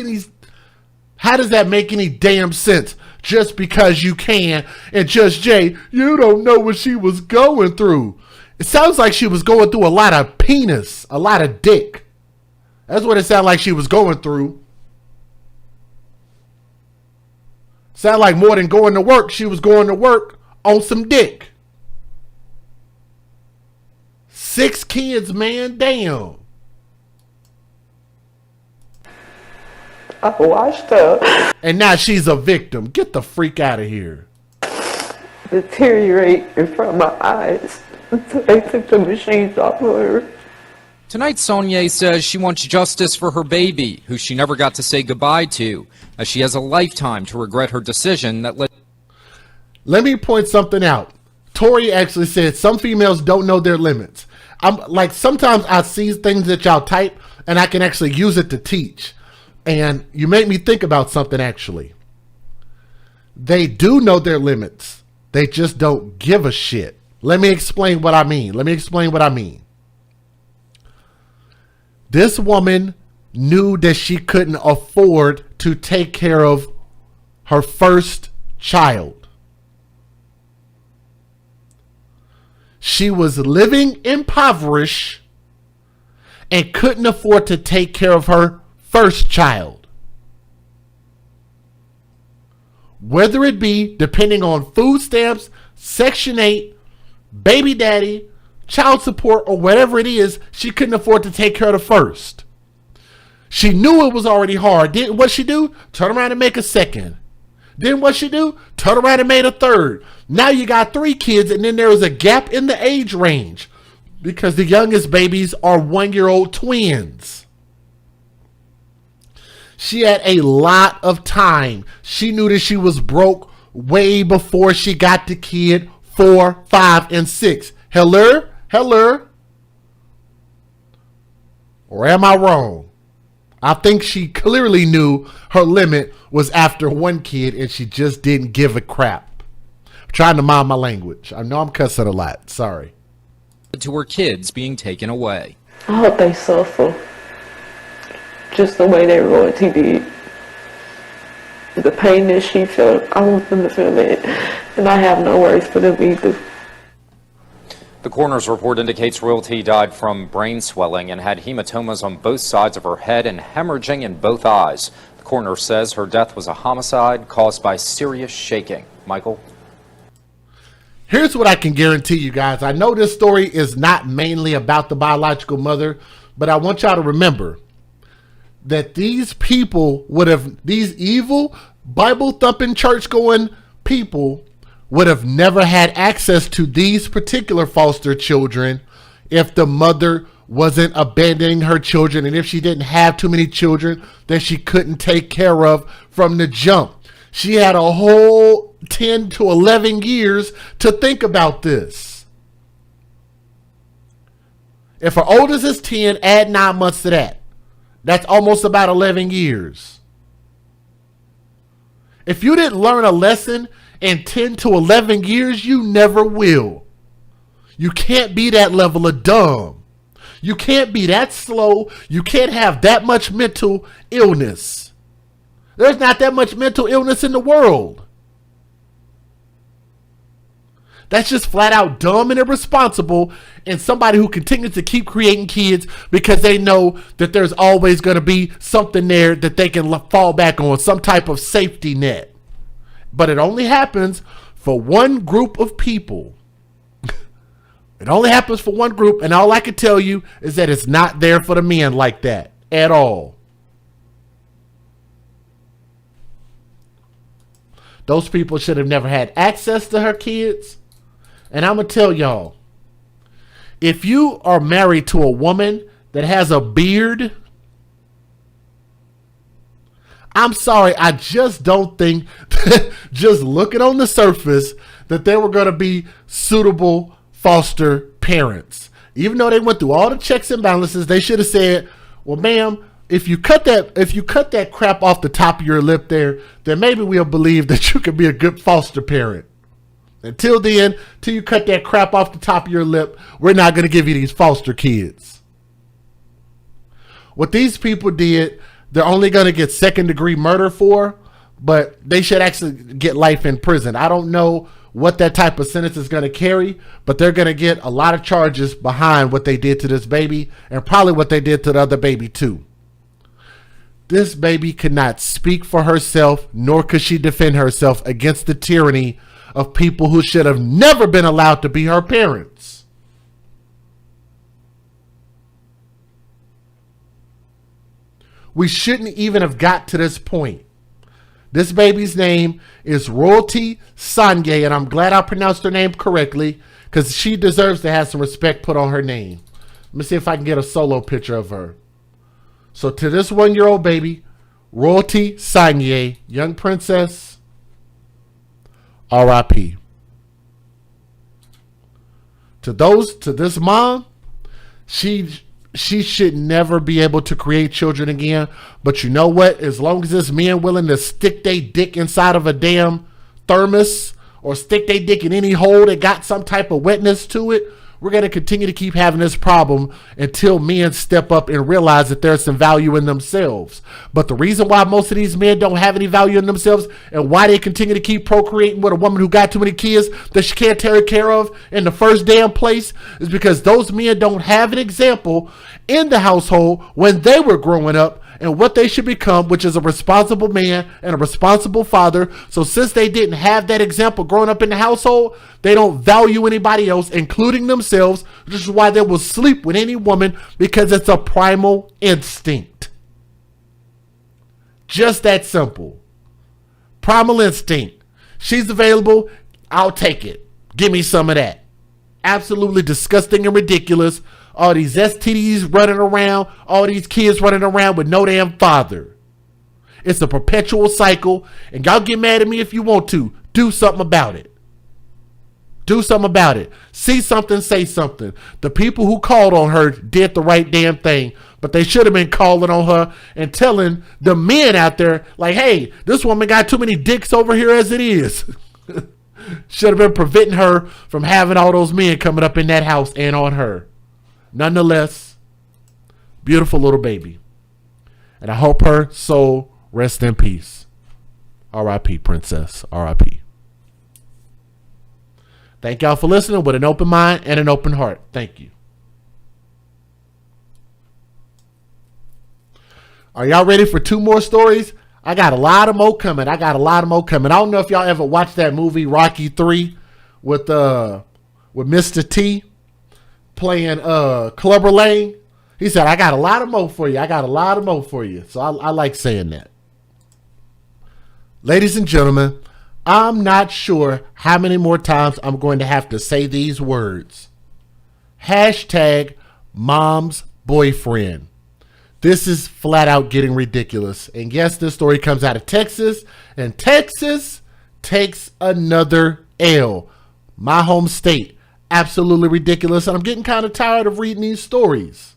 any damn sense? Just because you can, and Just Jay, you don't know what she was going through. It sounds like she was going through a lot of penis, a lot of dick. That's what it sounded like she was going through. Sound like more than going to work, she was going to work on some dick. 6 kids, man, damn. I watched her And now she's a victim. Get the freak out of here. deteriorate in front of my eyes until they took the machines off of her. Tonight, Sonia says she wants justice for her baby, who she never got to say goodbye to, as she has a lifetime to regret her decision that led. Let me point something out. Tori actually said some females don't know their limits. I'm like, sometimes I see things that y'all type and I can actually use it to teach. And you make me think about something actually. They do know their limits. They just don't give a shit. Let me explain what I mean. This woman knew that she couldn't afford to take care of her first child. She was living impoverished and couldn't afford to take care of her first child. Whether it be depending on food stamps, Section 8, baby daddy, child support, or whatever it is, she couldn't afford to take care of the first. She knew it was already hard. Then what she do? Turn around and make a second. Then what she do? Turn around and made a third. Now you got 3 kids, and then there was a gap in the age range because the youngest babies are 1-year-old twins. She had a lot of time. She knew that she was broke way before she got the kid 4, 5, and 6. Hello? Or am I wrong? I think she clearly knew her limit was after 1 kid and she just didn't give a crap. I'm trying to mind my language. I know I'm cussing a lot. Sorry. To her kids being taken away. I hope they suffer just the way their royalty did. The pain that she felt, I want them to feel it. And I have no words for them either. The coroner's report indicates Royalty died from brain swelling and had hematomas on both sides of her head and hemorrhaging in both eyes. The coroner says her death was a homicide caused by serious shaking. Michael? Here's what I can guarantee you guys. I know this story is not mainly about the biological mother, but I want y'all to remember that these people these evil, Bible-thumping, church-going people would have never had access to these particular foster children if the mother wasn't abandoning her children and if she didn't have too many children that she couldn't take care of from the jump. She had a whole 10 to 11 years to think about this. If her oldest is 10, add 9 months to that. That's almost about 11 years. If you didn't learn a lesson in 10 to 11 years, you never will. You can't be that level of dumb. You can't be that slow. You can't have that much mental illness. There's not that much mental illness in the world. That's just flat out dumb and irresponsible, and somebody who continues to keep creating kids because they know that there's always going to be something there that they can fall back on, some type of safety net. But it only happens for one group of people. It only happens for one group, and all I can tell you is that it's not there for the men like that at all. Those people should have never had access to her kids. And I'm going to tell y'all, if you are married to a woman that has a beard, I'm sorry, I just don't think, just looking on the surface, that they were going to be suitable foster parents. Even though they went through all the checks and balances, they should have said, well, ma'am, if you cut that crap off the top of your lip there, then maybe we'll believe that you could be a good foster parent. Until then, till you cut that crap off the top of your lip, we're not going to give you these foster kids. What these people did, they're only going to get second-degree murder for, but they should actually get life in prison. I don't know what that type of sentence is going to carry, but they're going to get a lot of charges behind what they did to this baby, and probably what they did to the other baby too. This baby could not speak for herself, nor could she defend herself against the tyranny of people who should have never been allowed to be her parents. We shouldn't even have got to this point. This baby's name is Royalty Sanye, and I'm glad I pronounced her name correctly, because she deserves to have some respect put on her name. Let me see if I can get a solo picture of her. So to this 1-year-old baby, Royalty Sanye, young princess, R.I.P. To this mom, she should never be able to create children again. But you know what? As long as this man willing to stick their dick inside of a damn thermos or stick their dick in any hole that got some type of wetness to it, we're going to continue to keep having this problem until men step up and realize that there's some value in themselves. But the reason why most of these men don't have any value in themselves and why they continue to keep procreating with a woman who got too many kids that she can't take care of in the first damn place is because those men don't have an example in the household when they were growing up and what they should become, which is a responsible man and a responsible father. So since they didn't have that example growing up in the household, they don't value anybody else, including themselves, which is why they will sleep with any woman, because it's a primal instinct. Just that simple. Primal instinct. She's available, I'll take it. Give me some of that. Absolutely disgusting and ridiculous. All these STDs running around, all these kids running around with no damn father. It's a perpetual cycle, and y'all get mad at me if you want to. Do something about it. Do something about it. See something, say something. The people who called on her did the right damn thing, but they should have been calling on her and telling the men out there, like, hey, this woman got too many dicks over here as it is. Should have been preventing her from having all those men coming up in that house and on her. Nonetheless, beautiful little baby. And I hope her soul rests in peace. R.I.P. Princess. R.I.P. Thank y'all for listening with an open mind and an open heart. Thank you. Are y'all ready for 2 more stories? I got a lot of more coming. I don't know if y'all ever watched that movie Rocky 3 with Mr. T playing Clubber Lang. He said, I got a lot of more for you. So I like saying that. Ladies and gentlemen, I'm not sure how many more times I'm going to have to say these words. Hashtag mom's boyfriend. This is flat out getting ridiculous. And yes, this story comes out of Texas, and Texas takes another L. My home state. Absolutely ridiculous. And I'm getting kind of tired of reading these stories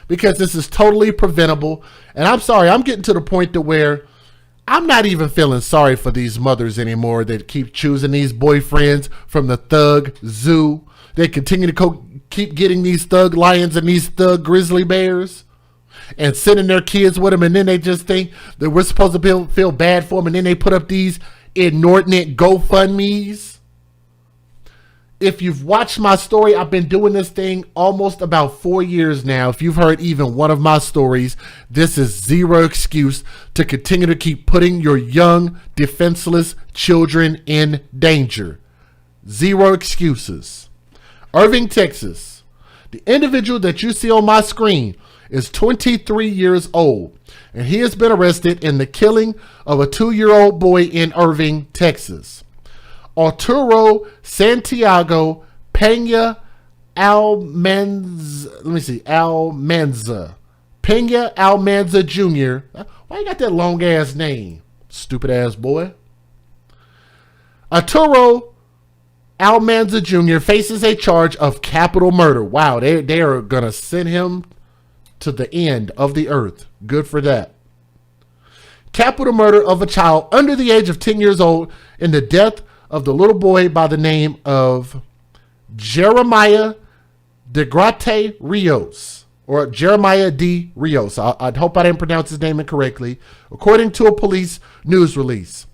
because this is totally preventable. And I'm sorry, I'm getting to the point to where I'm not even feeling sorry for these mothers anymore that keep choosing these boyfriends from the thug zoo. They continue to keep getting these thug lions and these thug grizzly bears and sending their kids with them. And then they just think that we're supposed to feel bad for them. And then they put up these inordinate GoFundMes. if you've watched my story, I've been doing this thing almost about 4 years now. If you've heard even one of my stories, this is zero excuse to continue to keep putting your young, defenseless children in danger. Zero excuses. Irving, Texas. The individual that you see on my screen is 23 years old, and he has been arrested in the killing of a 2-year-old boy in Irving, Texas. Arturo Santiago Pena-Almanza. Pena-Almanza Jr. Why you got that long ass name? Stupid ass boy. Arturo Almanza Jr. faces a charge of capital murder. Wow, they are going to send him to the end of the earth. Good for that. Capital murder of a child under the age of 10 years old in the death of the little boy by the name of Jeremiah DeGrate Rios, or Jeremiah D. Rios. I hope I didn't pronounce his name incorrectly. According to a police news release,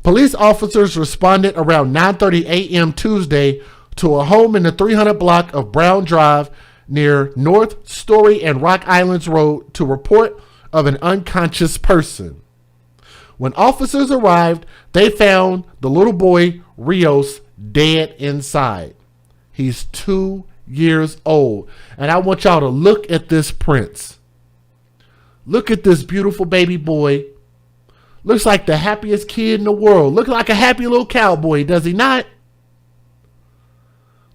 police officers responded around 9:30 a.m. Tuesday to a home in the 300 block of Brown Drive near North Story and Rock Islands Road to report of an unconscious person. When officers arrived, they found the little boy, Rios, dead inside. He's 2 years old. And I want y'all to look at this prince. Look at this beautiful baby boy. Looks like the happiest kid in the world. Looks like a happy little cowboy, does he not?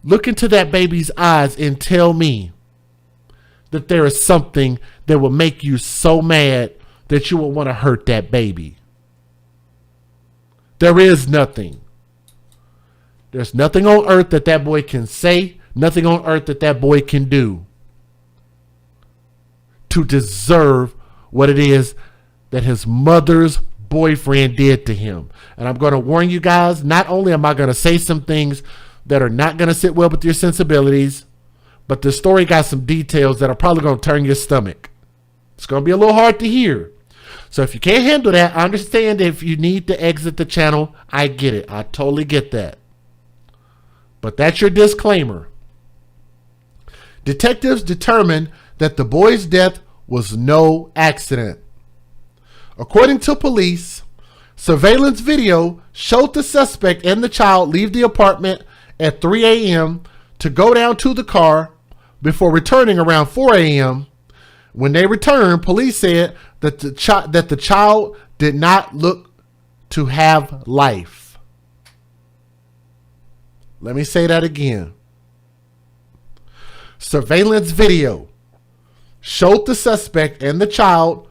Look into that baby's eyes and tell me that there is something that will make you so mad that you will want to hurt that baby. There is nothing. There's nothing on earth that that boy can say, nothing on earth that that boy can do to deserve what it is that his mother's boyfriend did to him. And I'm going to warn you guys, not only am I going to say some things that are not going to sit well with your sensibilities, but the story got some details that are probably going to turn your stomach. It's going to be a little hard to hear. So if you can't handle that, I understand if you need to exit the channel. I get it. I totally get that. But that's your disclaimer. Detectives determined that the boy's death was no accident. According to police, surveillance video showed the suspect and the child leave the apartment at 3 a.m. to go down to the car before returning around 4 a.m. When they returned, police said that the child did not look to have life. Let me say that again. Surveillance video showed the suspect and the child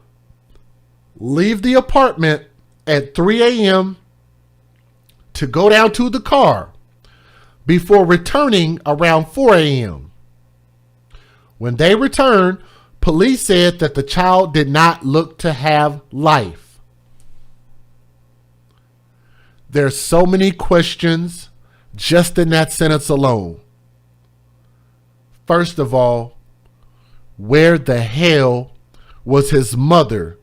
leave the apartment at 3 a.m. to go down to the car before returning around 4 a.m. When they returned, police said that the child did not look to have life. There's so many questions just in that sentence alone. First of all, where the hell was his mother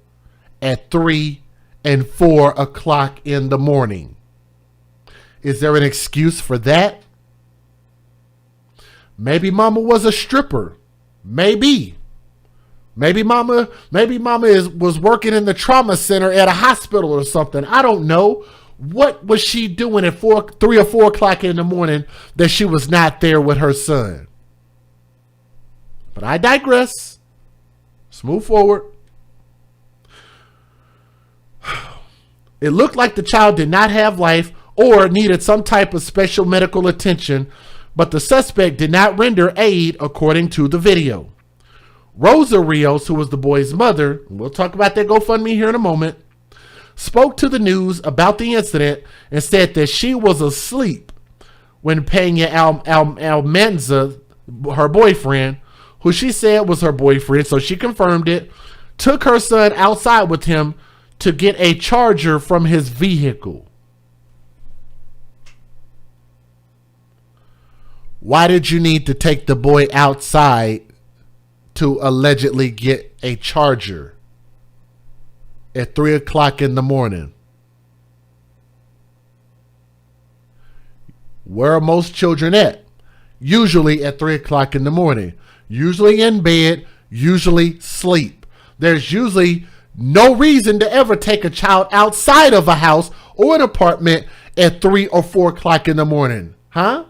at 3 and 4 o'clock in the morning? Is there an excuse for that? Maybe mama was a stripper. Maybe mama was working in the trauma center at a hospital or something. I don't know. What was she doing at 3 or 4 o'clock in the morning that she was not there with her son? But I digress. Let's move forward. It looked like the child did not have life or needed some type of special medical attention, but the suspect did not render aid according to the video. Rosa Rios, who was the boy's mother, and we'll talk about that GoFundMe here in a moment, spoke to the news about the incident and said that she was asleep when Pena-Almanza, her boyfriend, who she said was her boyfriend, so she confirmed it, took her son outside with him to get a charger from his vehicle. Why did you need to take the boy outside to allegedly get a charger at 3 o'clock in the morning? where are most children at? Usually at 3 o'clock in the morning. Usually in bed, usually sleep. There's usually no reason to ever take a child outside of a house or an apartment at 3 or 4 o'clock in the morning. Huh?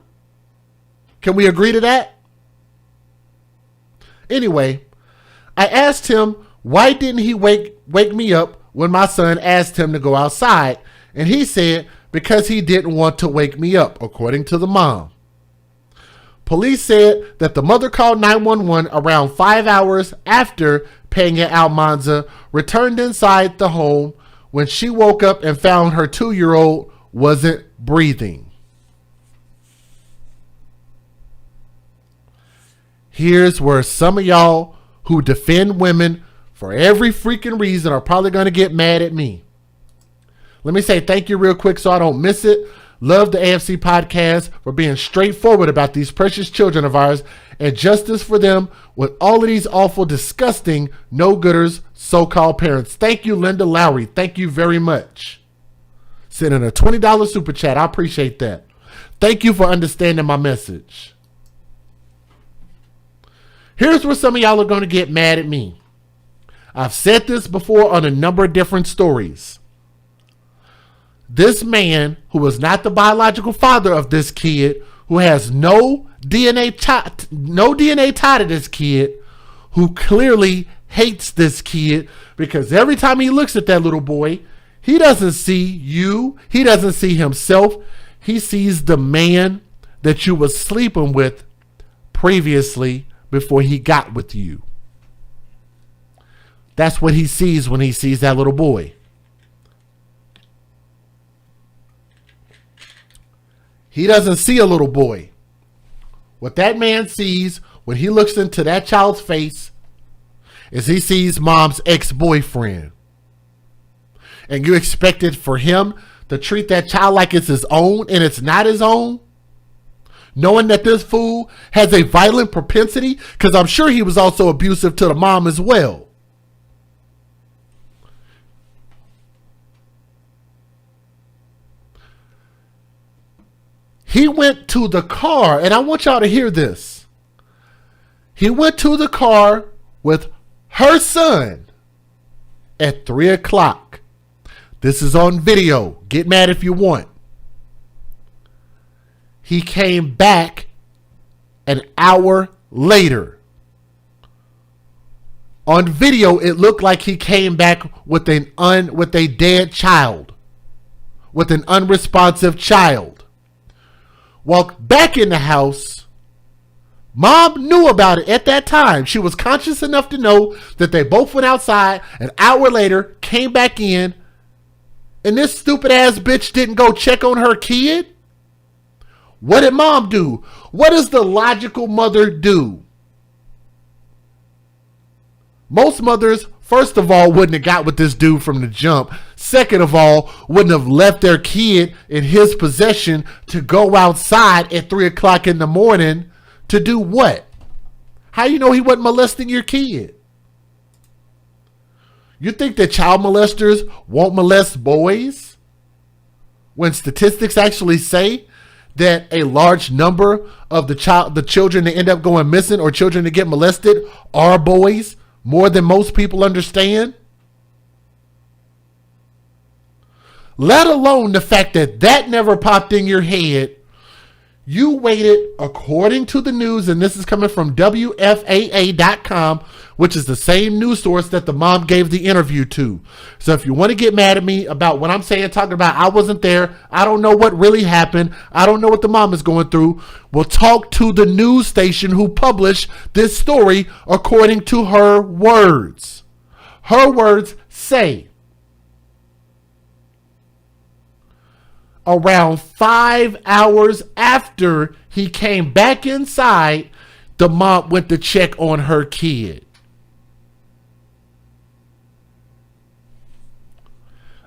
Can we agree to that? Anyway, I asked him, why didn't he wake me up when my son asked him to go outside? And he said, because he didn't want to wake me up, according to the mom. Police said that the mother called 911 around 5 hours after Pena-Almanza returned inside the home when she woke up and found her 2-year-old wasn't breathing. Here's where some of y'all who defend women for every freaking reason are probably going to get mad at me. Let me say thank you real quick so I don't miss it. Love the AFC podcast for being straightforward about these precious children of ours and justice for them with all of these awful, disgusting, no-gooders, so-called parents. Thank you, Linda Lowry. Thank you very much. Sending a $20 super chat. I appreciate that. Thank you for understanding my message. Here's where some of y'all are going to get mad at me. I've said this before on a number of different stories. This man, who was not the biological father of this kid, who has no DNA tied to this kid, who clearly hates this kid because every time he looks at that little boy, he doesn't see you, he doesn't see himself, he sees the man that you were sleeping with previously before he got with you. That's what he sees when he sees that little boy. He doesn't see a little boy. What that man sees when he looks into that child's face is he sees mom's ex-boyfriend. And you expected for him to treat that child like it's his own and it's not his own? Knowing that this fool has a violent propensity, because I'm sure he was also abusive to the mom as well. He went to the car, and I want y'all to hear this. He went to the car with her son at 3 o'clock. This is on video. Get mad if you want. He came back an hour later. On video, it looked like he came back with a dead child, with an unresponsive child. Walked back in the house. Mom knew about it at that time. She was conscious enough to know that they both went outside. An hour later, came back in, and this stupid ass bitch didn't go check on her kid. What did mom do? What does the logical mother do? Most mothers, first of all, wouldn't have got with this dude from the jump. Second of all, wouldn't have left their kid in his possession to go outside at 3 o'clock in the morning to do what? How you know he wasn't molesting your kid? You think that child molesters won't molest boys? When statistics actually say that a large number of the children that end up going missing or children that get molested are boys, more than most people understand? Let alone the fact that that never popped in your head. You waited, according to the news, and this is coming from WFAA.com, which is the same news source that the mom gave the interview to. So if you want to get mad at me about what I'm saying, talking about I wasn't there, I don't know what really happened, I don't know what the mom is going through, we'll talk to the news station who published this story according to her words. Her words say, around 5 hours after he came back inside, the mom went to check on her kid.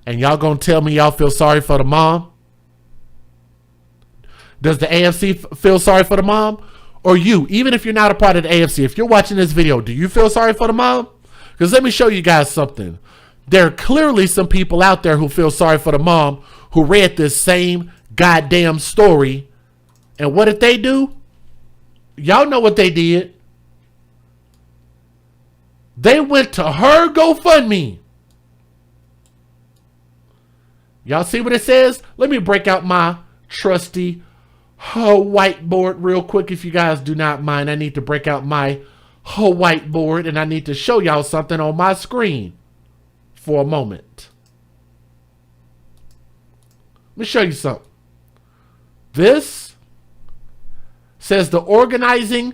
And y'all gonna tell me y'all feel sorry for the mom? Does the AFC feel sorry for the mom? Or you, even if you're not a part of the AFC, if you're watching this video, do you feel sorry for the mom? Because let me show you guys something. There are clearly some people out there who feel sorry for the mom who read this same goddamn story And what did they do? Y'all know what they did. They went to her GoFundMe. Y'all see what it says? Let me break out my trusty whiteboard real quick if you guys do not mind. I need to break out my whiteboard and I need to show y'all something on my screen for a moment. Let me show you something. This says the organizing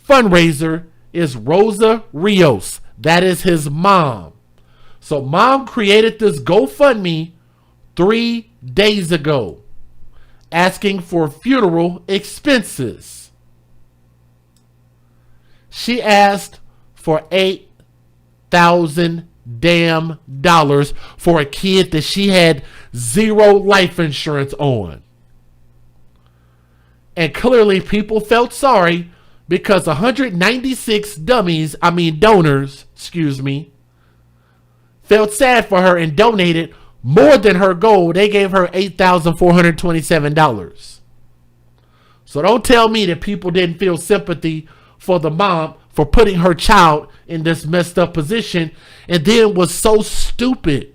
fundraiser is Rosa Rios. That is his mom. So mom created this GoFundMe 3 days ago, asking for funeral expenses. She asked for $8,000 damn dollars for a kid that she had 0 life insurance on. And clearly people felt sorry because 196 donors, felt sad for her and donated more than her goal. They gave her $8,427. So don't tell me that people didn't feel sympathy for the mom for putting her child in this messed up position, and then was so stupid,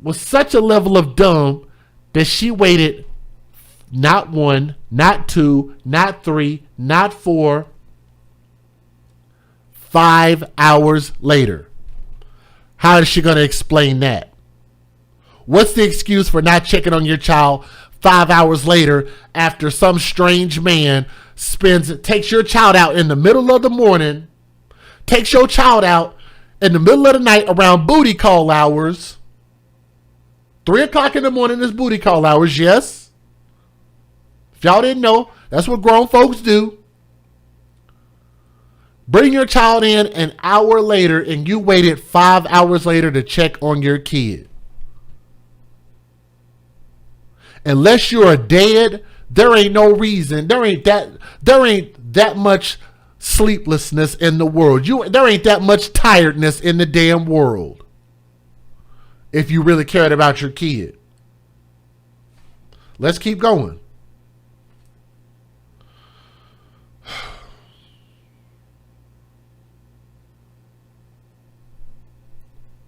was such a level of dumb that she waited not 1, not 2, not 3, not 4, 5 hours later. How is she going to explain that? What's the excuse for not checking on your child 5 hours later after some strange man takes your child out in the middle of the morning, takes your child out in the middle of the night around booty call hours? 3 o'clock in the morning is booty call hours, yes. If y'all didn't know, that's what grown folks do. Bring your child in an hour later and you waited 5 hours later to check on your kid. Unless you're dead, there ain't no reason. There ain't that much sleeplessness in the world. There ain't that much tiredness in the damn world. If you really cared about your kid. Let's keep going.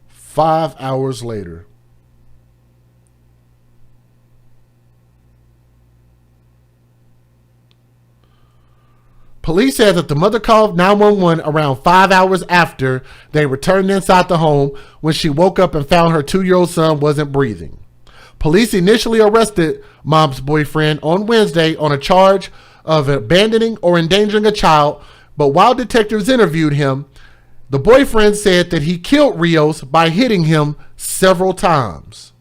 Five hours later. Police said that the mother called 911 around 5 hours after they returned inside the home when she woke up and found her 2-year-old son wasn't breathing. Police initially arrested mom's boyfriend on Wednesday on a charge of abandoning or endangering a child, but while detectives interviewed him, the boyfriend said that he killed Rios by hitting him several times.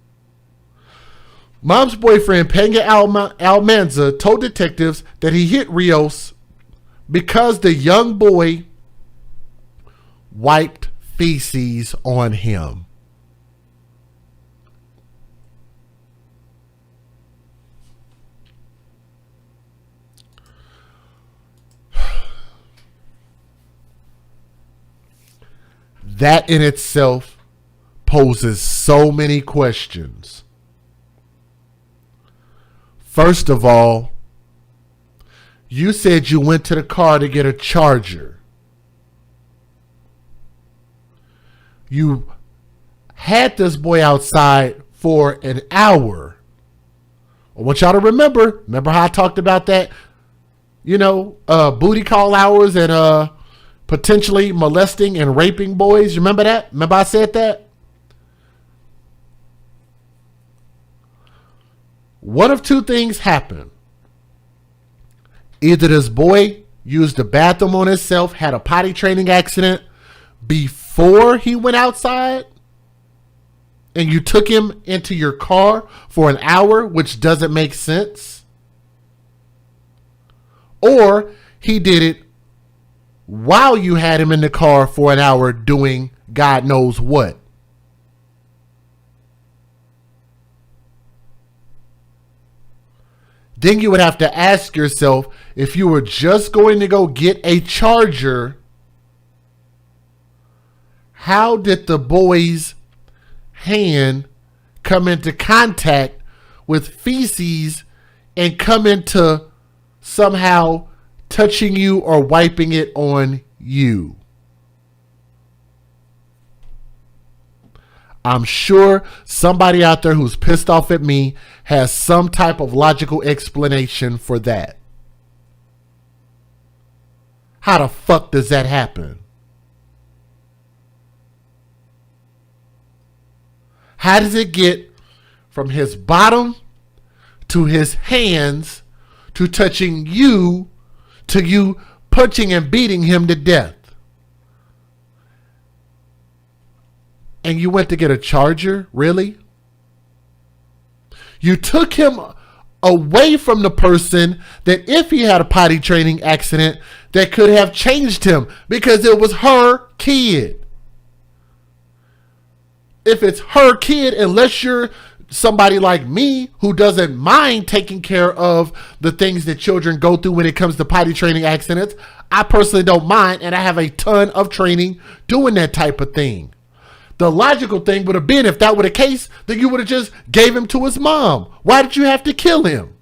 Mom's boyfriend, Pena-Almanza, told detectives that he hit Rios because the young boy wiped feces on him. That in itself poses so many questions. First of all, you said you went to the car to get a charger. You had this boy outside for an hour. I want y'all to remember how I talked about that, booty call hours and potentially molesting and raping boys. Remember that? Remember I said that? One of two things happened. Either this boy used the bathroom on himself, had a potty training accident before he went outside, and you took him into your car for an hour, which doesn't make sense. Or he did it while you had him in the car for an hour doing God knows what. Then you would have to ask yourself, if you were just going to go get a charger, how did the boy's hand come into contact with feces and come into somehow touching you or wiping it on you. I'm sure somebody out there who's pissed off at me has some type of logical explanation for that. How the fuck does that happen? How does it get from his bottom to his hands to touching you to you punching and beating him to death? And you went to get a charger? Really? You took him away from the person that if he had a potty training accident that could have changed him because it was her kid. If it's her kid, unless you're somebody like me who doesn't mind taking care of the things that children go through when it comes to potty training accidents, I personally don't mind, and I have a ton of training doing that type of thing. The logical thing would have been, if that were the case, then you would have just gave him to his mom. Why did you have to kill him?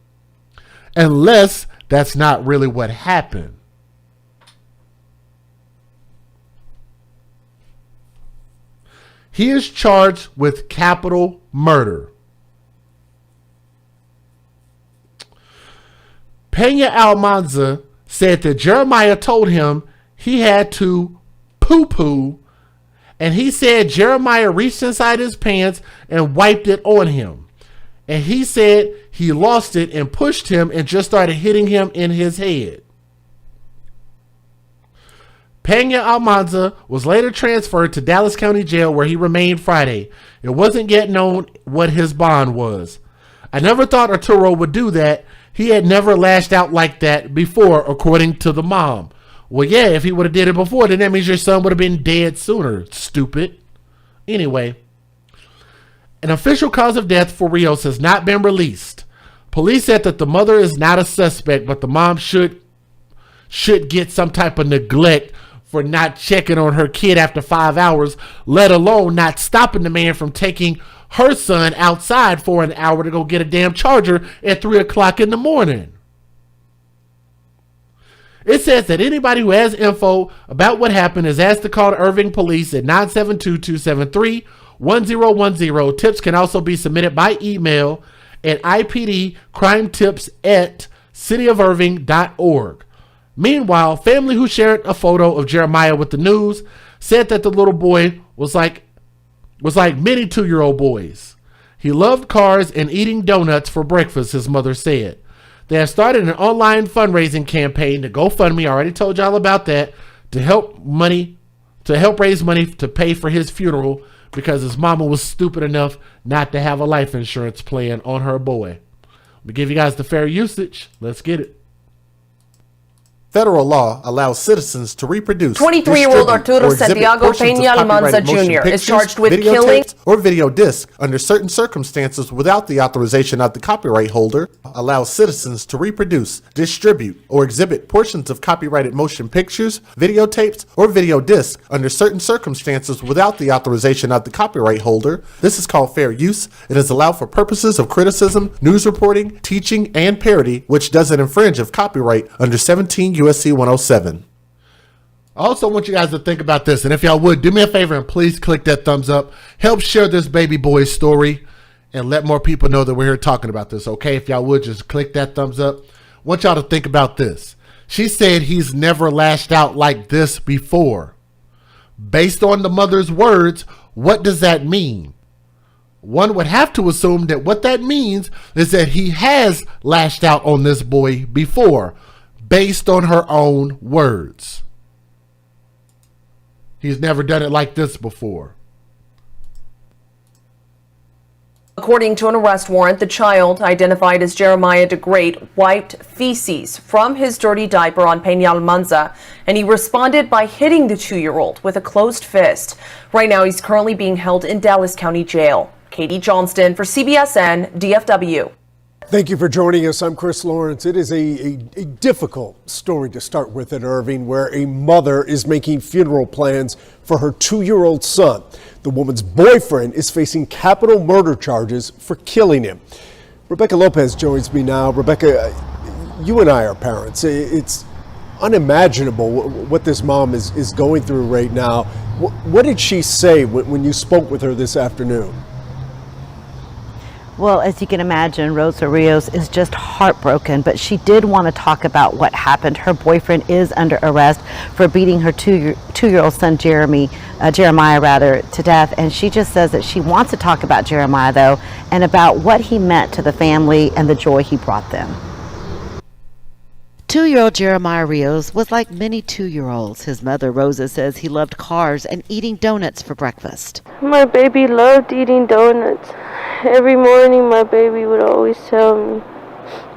Unless that's not really what happened. He is charged with capital murder. Pena-Almanza said that Jeremiah told him he had to poo-poo, and he said Jeremiah reached inside his pants and wiped it on him. And he said he lost it and pushed him and just started hitting him in his head. Pena-Almanza was later transferred to Dallas County Jail, where he remained Friday. It wasn't yet known what his bond was. I never thought Arturo would do that. He had never lashed out like that before, according to the mom. Well, yeah, if he would have did it before, then that means your son would have been dead sooner, stupid. Anyway, an official cause of death for Rios has not been released. Police said that the mother is not a suspect, but the mom should get some type of neglect for not checking on her kid after 5 hours, let alone not stopping the man from taking her son outside for an hour to go get a damn charger at 3 o'clock in the morning. It says that anybody who has info about what happened is asked to call Irving Police at 972-273-1010. Tips can also be submitted by email at ipdcrimetips@cityofirving.org. Meanwhile, family who shared a photo of Jeremiah with the news said that the little boy was like many 2-year-old boys. He loved cars and eating donuts for breakfast, his mother said. They have started an online fundraising campaign to GoFundMe. I already told y'all about that, to help raise money to pay for his funeral because his mama was stupid enough not to have a life insurance plan on her boy. We give you guys the fair usage. Let's get it. Federal law allows citizens to reproduce. 23-year-old Arturo Santiago Pena-Almanza Jr. is charged with killing or video disc under certain circumstances without the authorization of the copyright holder. Allows citizens to reproduce, distribute, or exhibit portions of copyrighted motion pictures, videotapes, or video disc under certain circumstances without the authorization of the copyright holder. This is called fair use. It is allowed for purposes of criticism, news reporting, teaching, and parody, which doesn't infringe of copyright under 17 USC 107. I also want you guys to think about this, and if y'all would, do me a favor and please click that thumbs up. Help share this baby boy's story and let more people know that we're here talking about this, okay? If y'all would, just click that thumbs up. I want y'all to think about this. She said he's never lashed out like this before. Based on the mother's words, what does that mean? One would have to assume that what that means is that he has lashed out on this boy before, based on her own words. He's never done it like this before. According to an arrest warrant, the child, identified as Jeremiah DeGreat, wiped feces from his dirty diaper on Pena-Almanza, and he responded by hitting the 2-year-old with a closed fist. Right now, he's currently being held in Dallas County Jail. Katie Johnston for CBSN DFW. Thank you for joining us. I'm Chris Lawrence. It is a difficult story to start with at Irving, where a mother is making funeral plans for her 2-year-old son. The woman's boyfriend is facing capital murder charges for killing him. Rebecca Lopez joins me now. Rebecca, you and I are parents. It's unimaginable what this mom is going through right now. What did she say when you spoke with her this afternoon? Well, as you can imagine, Rosa Rios is just heartbroken, but she did want to talk about what happened. Her boyfriend is under arrest for beating her two-year-old son, Jeremiah, to death. And she just says that she wants to talk about Jeremiah, though, and about what he meant to the family and the joy he brought them. 2-year-old Jeremiah Rios was like many 2-year-olds. His mother, Rosa, says he loved cars and eating donuts for breakfast. My baby loved eating donuts. Every morning my baby would always tell me,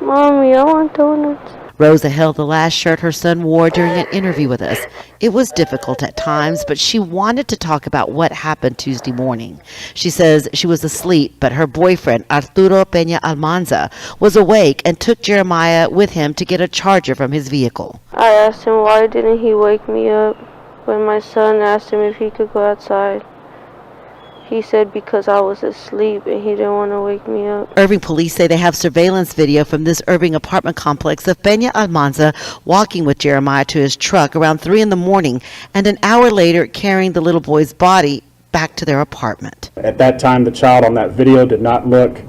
"Mommy, I want donuts." Rosa held the last shirt her son wore during an interview with us. It was difficult at times, but she wanted to talk about what happened Tuesday morning. She says she was asleep, but her boyfriend, Arturo Pena-Almanza, was awake and took Jeremiah with him to get a charger from his vehicle. I asked him why didn't he wake me up when my son asked him if he could go outside. He said because I was asleep and he didn't want to wake me up. Irving police say they have surveillance video from this Irving apartment complex of Pena-Almanza walking with Jeremiah to his truck around 3 in the morning and an hour later carrying the little boy's body back to their apartment. At that time, the child on that video did not look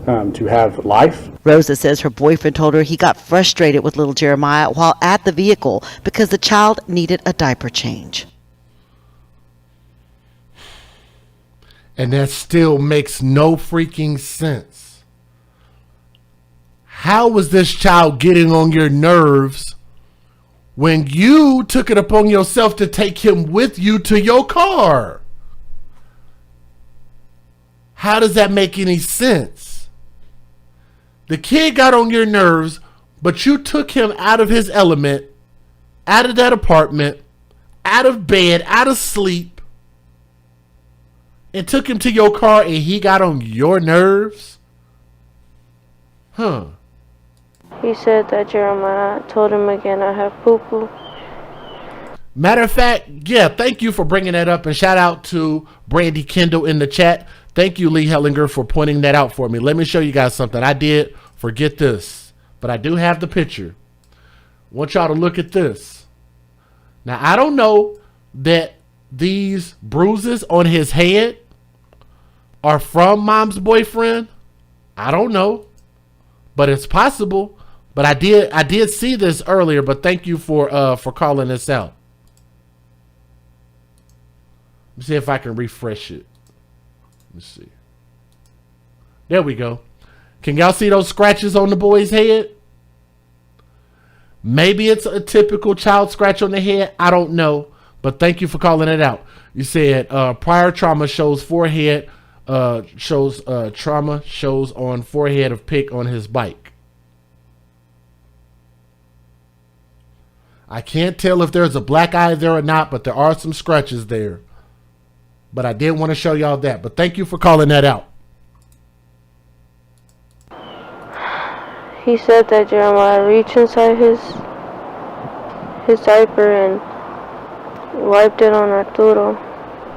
to have life. Rosa says her boyfriend told her he got frustrated with little Jeremiah while at the vehicle because the child needed a diaper change. And that still makes no freaking sense. How was this child getting on your nerves when you took it upon yourself to take him with you to your car? How does that make any sense? The kid got on your nerves, but you took him out of his element, out of that apartment, out of bed, out of sleep, and took him to your car and he got on your nerves? Huh. He said that Jeremiah told him again I have poo-poo. Matter of fact, yeah, thank you for bringing that up, and shout out to Brandy Kendall in the chat. Thank you, Lee Hellinger, for pointing that out for me. Let me show you guys something. I did forget this, but I do have the picture. I want y'all to look at this. Now, I don't know that these bruises on his head are from mom's boyfriend. I don't know, but it's possible. But I did see this earlier, but thank you for calling this out. Let me see if I can refresh it. Let's see. There we go. Can y'all see those scratches on the boy's head? Maybe it's a typical child scratch on the head. I don't know, but thank you for calling it out. You said prior trauma shows forehead. Trauma shows on forehead of pick on his bike. I can't tell if there's a black eye there or not, but there are some scratches there. But I did want to show y'all that. But thank you for calling that out. He said that Jeremiah reached inside his diaper and wiped it on Arturo.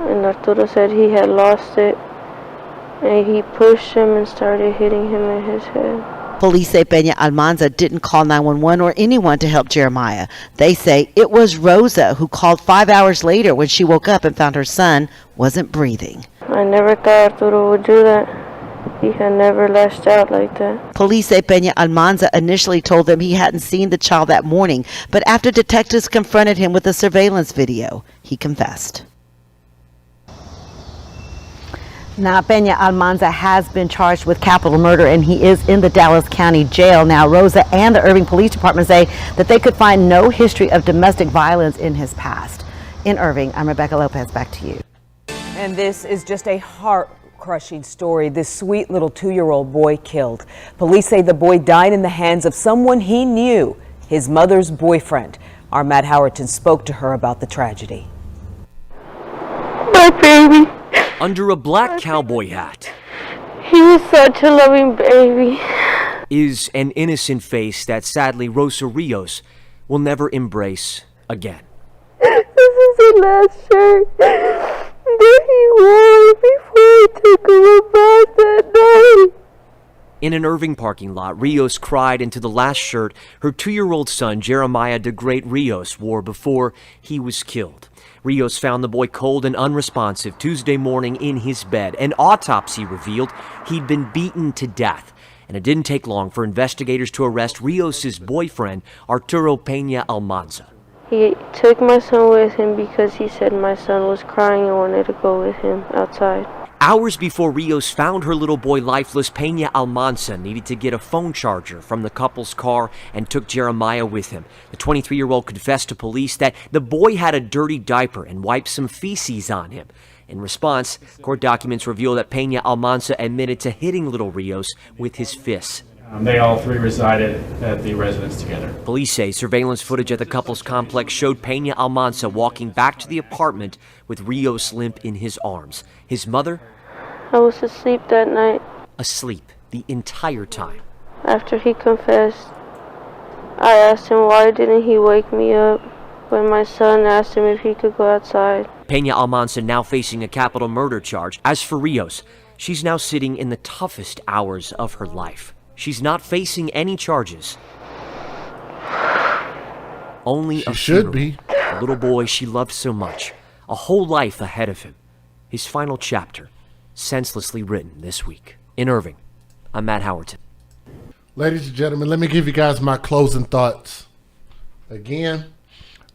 And Arturo said he had lost it. And he pushed him and started hitting him in his head. Police say Pena-Almanza didn't call 911 or anyone to help Jeremiah. They say it was Rosa who called 5 hours later when she woke up and found her son wasn't breathing. I never thought Arturo would do that. He had never lashed out like that. Police say Pena-Almanza initially told them he hadn't seen the child that morning, but after detectives confronted him with a surveillance video, he confessed. Now, Pena-Almanza has been charged with capital murder, and he is in the Dallas County Jail. Now, Rosa and the Irving Police Department say that they could find no history of domestic violence in his past. In Irving, I'm Rebecca Lopez. Back to you. And this is just a heart-crushing story. This sweet little 2-year-old boy killed. Police say the boy died in the hands of someone he knew, his mother's boyfriend. Our Matt Howerton spoke to her about the tragedy. My baby. Under a black cowboy hat He was such a loving baby. is an innocent face that sadly Rosa Rios will never embrace again. This is the last shirt that he wore before I took him apart that night. In an Irving parking lot, Rios cried into the last shirt her 2-year-old son, Jeremiah de Great Rios, wore before he was killed. Rios found the boy cold and unresponsive Tuesday morning in his bed. An autopsy revealed he'd been beaten to death. And it didn't take long for investigators to arrest Rios' boyfriend, Arturo Pena-Almanza. He took my son with him because he said my son was crying and wanted to go with him outside. Hours before Rios found her little boy lifeless, Pena-Almanza needed to get a phone charger from the couple's car and took Jeremiah with him. The 23-year-old confessed to police that the boy had a dirty diaper and wiped some feces on him. In response, court documents reveal that Pena-Almanza admitted to hitting little Rios with his fists. They all three resided at the residence together. Police say surveillance footage at the couple's complex showed Pena-Almanza walking back to the apartment with Rios limp in his arms. His mother? I was asleep that night. Asleep the entire time. After he confessed, I asked him why didn't he wake me up when my son asked him if he could go outside. Pena-Almanza now facing a capital murder charge. As for Rios, she's now sitting in the toughest hours of her life. She's not facing any charges. Only a should funeral. be. The little boy she loved so much. A whole life ahead of him. His final chapter, senselessly written this week. In Irving, I'm Matt Howerton. Ladies and gentlemen, let me give you guys my closing thoughts. Again,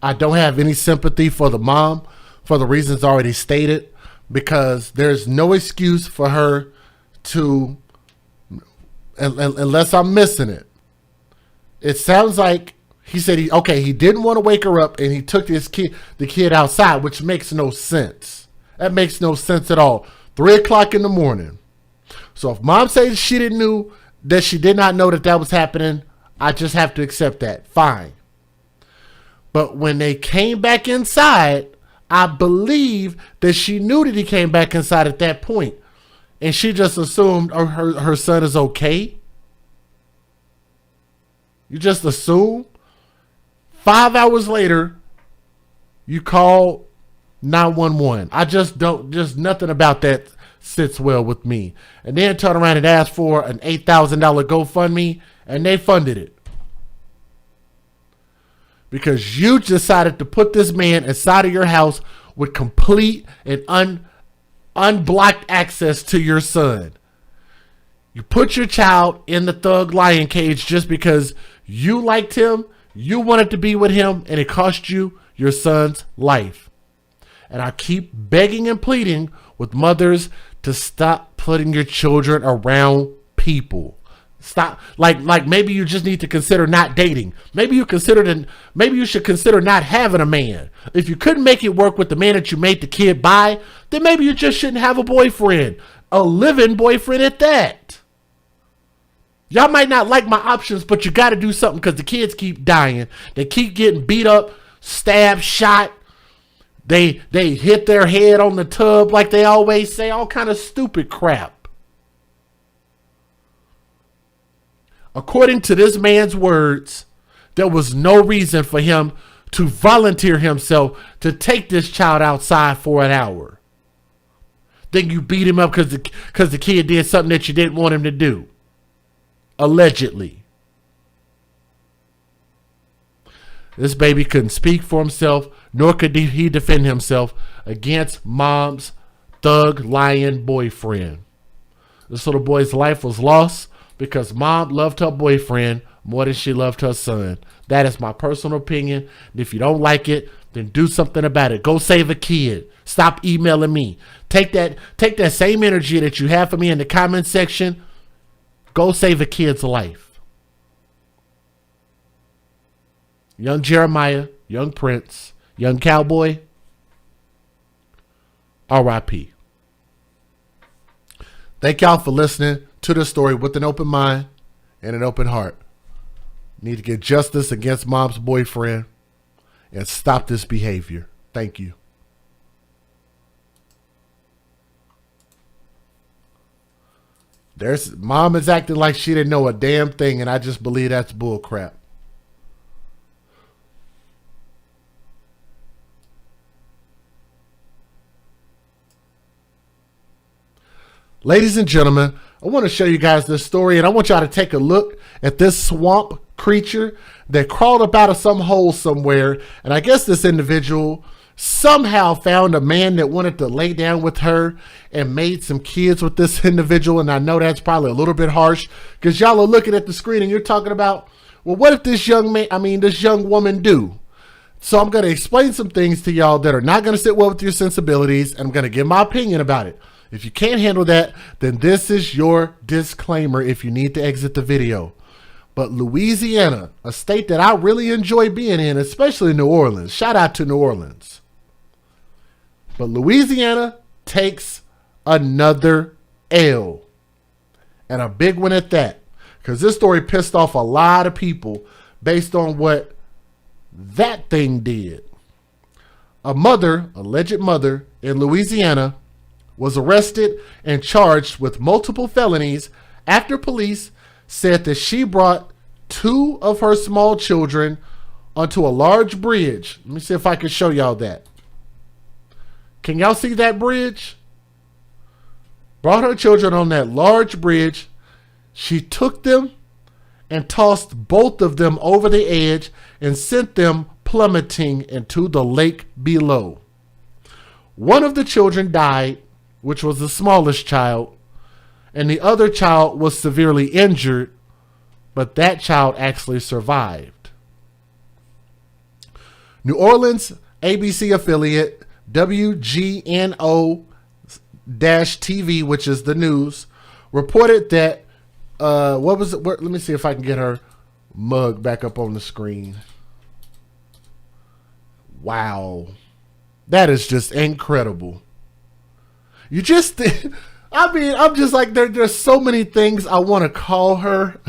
I don't have any sympathy for the mom for the reasons already stated, because there's no excuse for her to, unless I'm missing it. It sounds like he said he didn't want to wake her up and he took the kid outside, which makes no sense. That makes no sense at all. 3 o'clock in the morning. So if mom says she did not know that was happening, I just have to accept that. Fine. But when they came back inside, I believe that she knew that he came back inside at that point. And she just assumed her son is okay. You just assume. 5 hours later, you call 911. Just nothing about that sits well with me. And then turn around and ask for an $8,000 GoFundMe, and they funded it. Because you decided to put this man inside of your house with complete and unblocked access to your son. You put your child in the thug lion cage just because you liked him, you wanted to be with him, and it cost you your son's life. And I keep begging and pleading with mothers to stop putting your children around people. Stop. Like maybe you just need to consider not dating. Maybe you should consider not having a man. If you couldn't make it work with the man that you made the kid by, then maybe you just shouldn't have a boyfriend. A living boyfriend at that. Y'all might not like my options, but you got to do something because the kids keep dying. They keep getting beat up, stabbed, shot. They hit their head on the tub like they always say. All kind of stupid crap. According to this man's words, there was no reason for him to volunteer himself to take this child outside for an hour. Then you beat him up because the kid did something that you didn't want him to do. Allegedly. This baby couldn't speak for himself, nor could he defend himself against mom's thug lion boyfriend. This little boy's life was lost because mom loved her boyfriend more than she loved her son. That is my personal opinion. And if you don't like it, then do something about it. Go save a kid. Stop emailing me. Take that same energy that you have for me in the comment section. Go save a kid's life. Young Jeremiah, young Prince, young cowboy, R.I.P. Thank y'all for listening to the story with an open mind and an open heart. Need to get justice against mom's boyfriend and stop this behavior. Thank you. Mom is acting like she didn't know a damn thing, and I just believe that's bull crap. Ladies and gentlemen, I want to show you guys this story, and I want y'all to take a look at this swamp creature that crawled up out of some hole somewhere. And I guess this individual somehow found a man that wanted to lay down with her and made some kids with this individual. And I know that's probably a little bit harsh because y'all are looking at the screen and you're talking about, well, what did this young woman do? So I'm going to explain some things to y'all that are not going to sit well with your sensibilities, and I'm going to give my opinion about it. If you can't handle that, then this is your disclaimer if you need to exit the video. But Louisiana, a state that I really enjoy being in, especially New Orleans. Shout out to New Orleans. But Louisiana takes another L. And a big one at that. Because this story pissed off a lot of people based on what that thing did. A mother, alleged mother in Louisiana, was arrested and charged with multiple felonies after police said that she brought 2 of her small children onto a large bridge. Let me see if I can show y'all that. Can y'all see that bridge? Brought her children on that large bridge. She took them and tossed both of them over the edge and sent them plummeting into the lake below. One of the children died, which was the smallest child, and the other child was severely injured, but that child actually survived. New Orleans ABC affiliate WGNO-TV, which is the news, reported that, let me see if I can get her mug back up on the screen. Wow. That is just incredible. You just, I'm just like, there's so many things I want to call her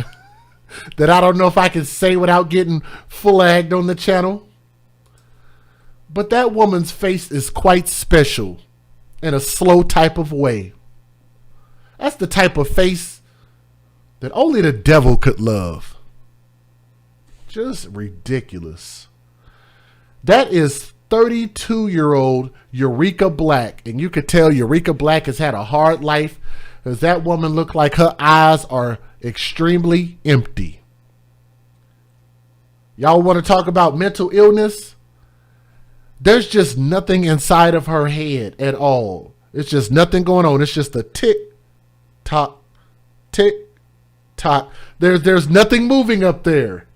that I don't know if I can say without getting flagged on the channel. But that woman's face is quite special in a slow type of way. That's the type of face that only the devil could love. Just ridiculous. That is 32-year-old Eureka Black. And you could tell Eureka Black has had a hard life because that woman looked like her eyes are extremely empty. Y'all want to talk about mental illness? There's just nothing inside of her head at all. It's just nothing going on. It's just a tick, tock, tick, tock. There's nothing moving up there.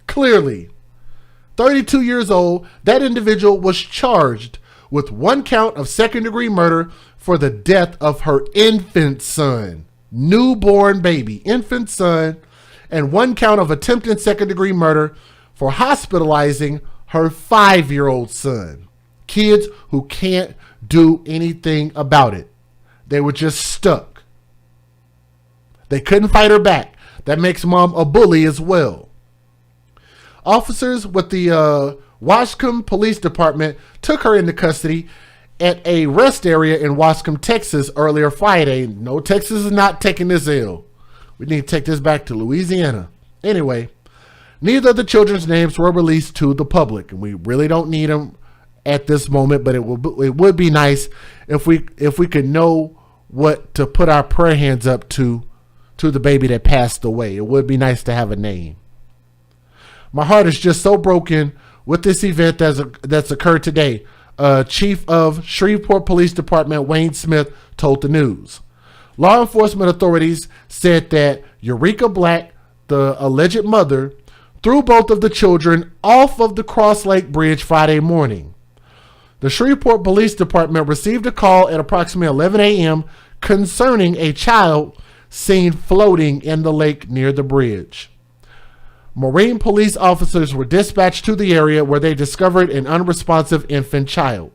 Clearly. 32 years old, that individual was charged with 1 count of second-degree murder for the death of her infant son, newborn baby, infant son, and 1 count of attempted second-degree murder for hospitalizing her 5-year-old son. Kids who can't do anything about it. They were just stuck. They couldn't fight her back. That makes mom a bully as well. Officers with the Wascom Police Department took her into custody at a rest area in Wascom, Texas earlier Friday. No, Texas is not taking this ill. We need to take this back to Louisiana. Anyway, neither of the children's names were released to the public, and we really don't need them at this moment, but it would be nice if we could know what to put our prayer hands up to the baby that passed away. It would be nice to have a name. My heart is just so broken with this event that's occurred today. Chief of Shreveport Police Department, Wayne Smith, told the news. Law enforcement authorities said that Eureka Black, the alleged mother, threw both of the children off of the Cross Lake Bridge Friday morning. The Shreveport Police Department received a call at approximately 11 a.m. concerning a child seen floating in the lake near the bridge. Marine police officers were dispatched to the area where they discovered an unresponsive infant child.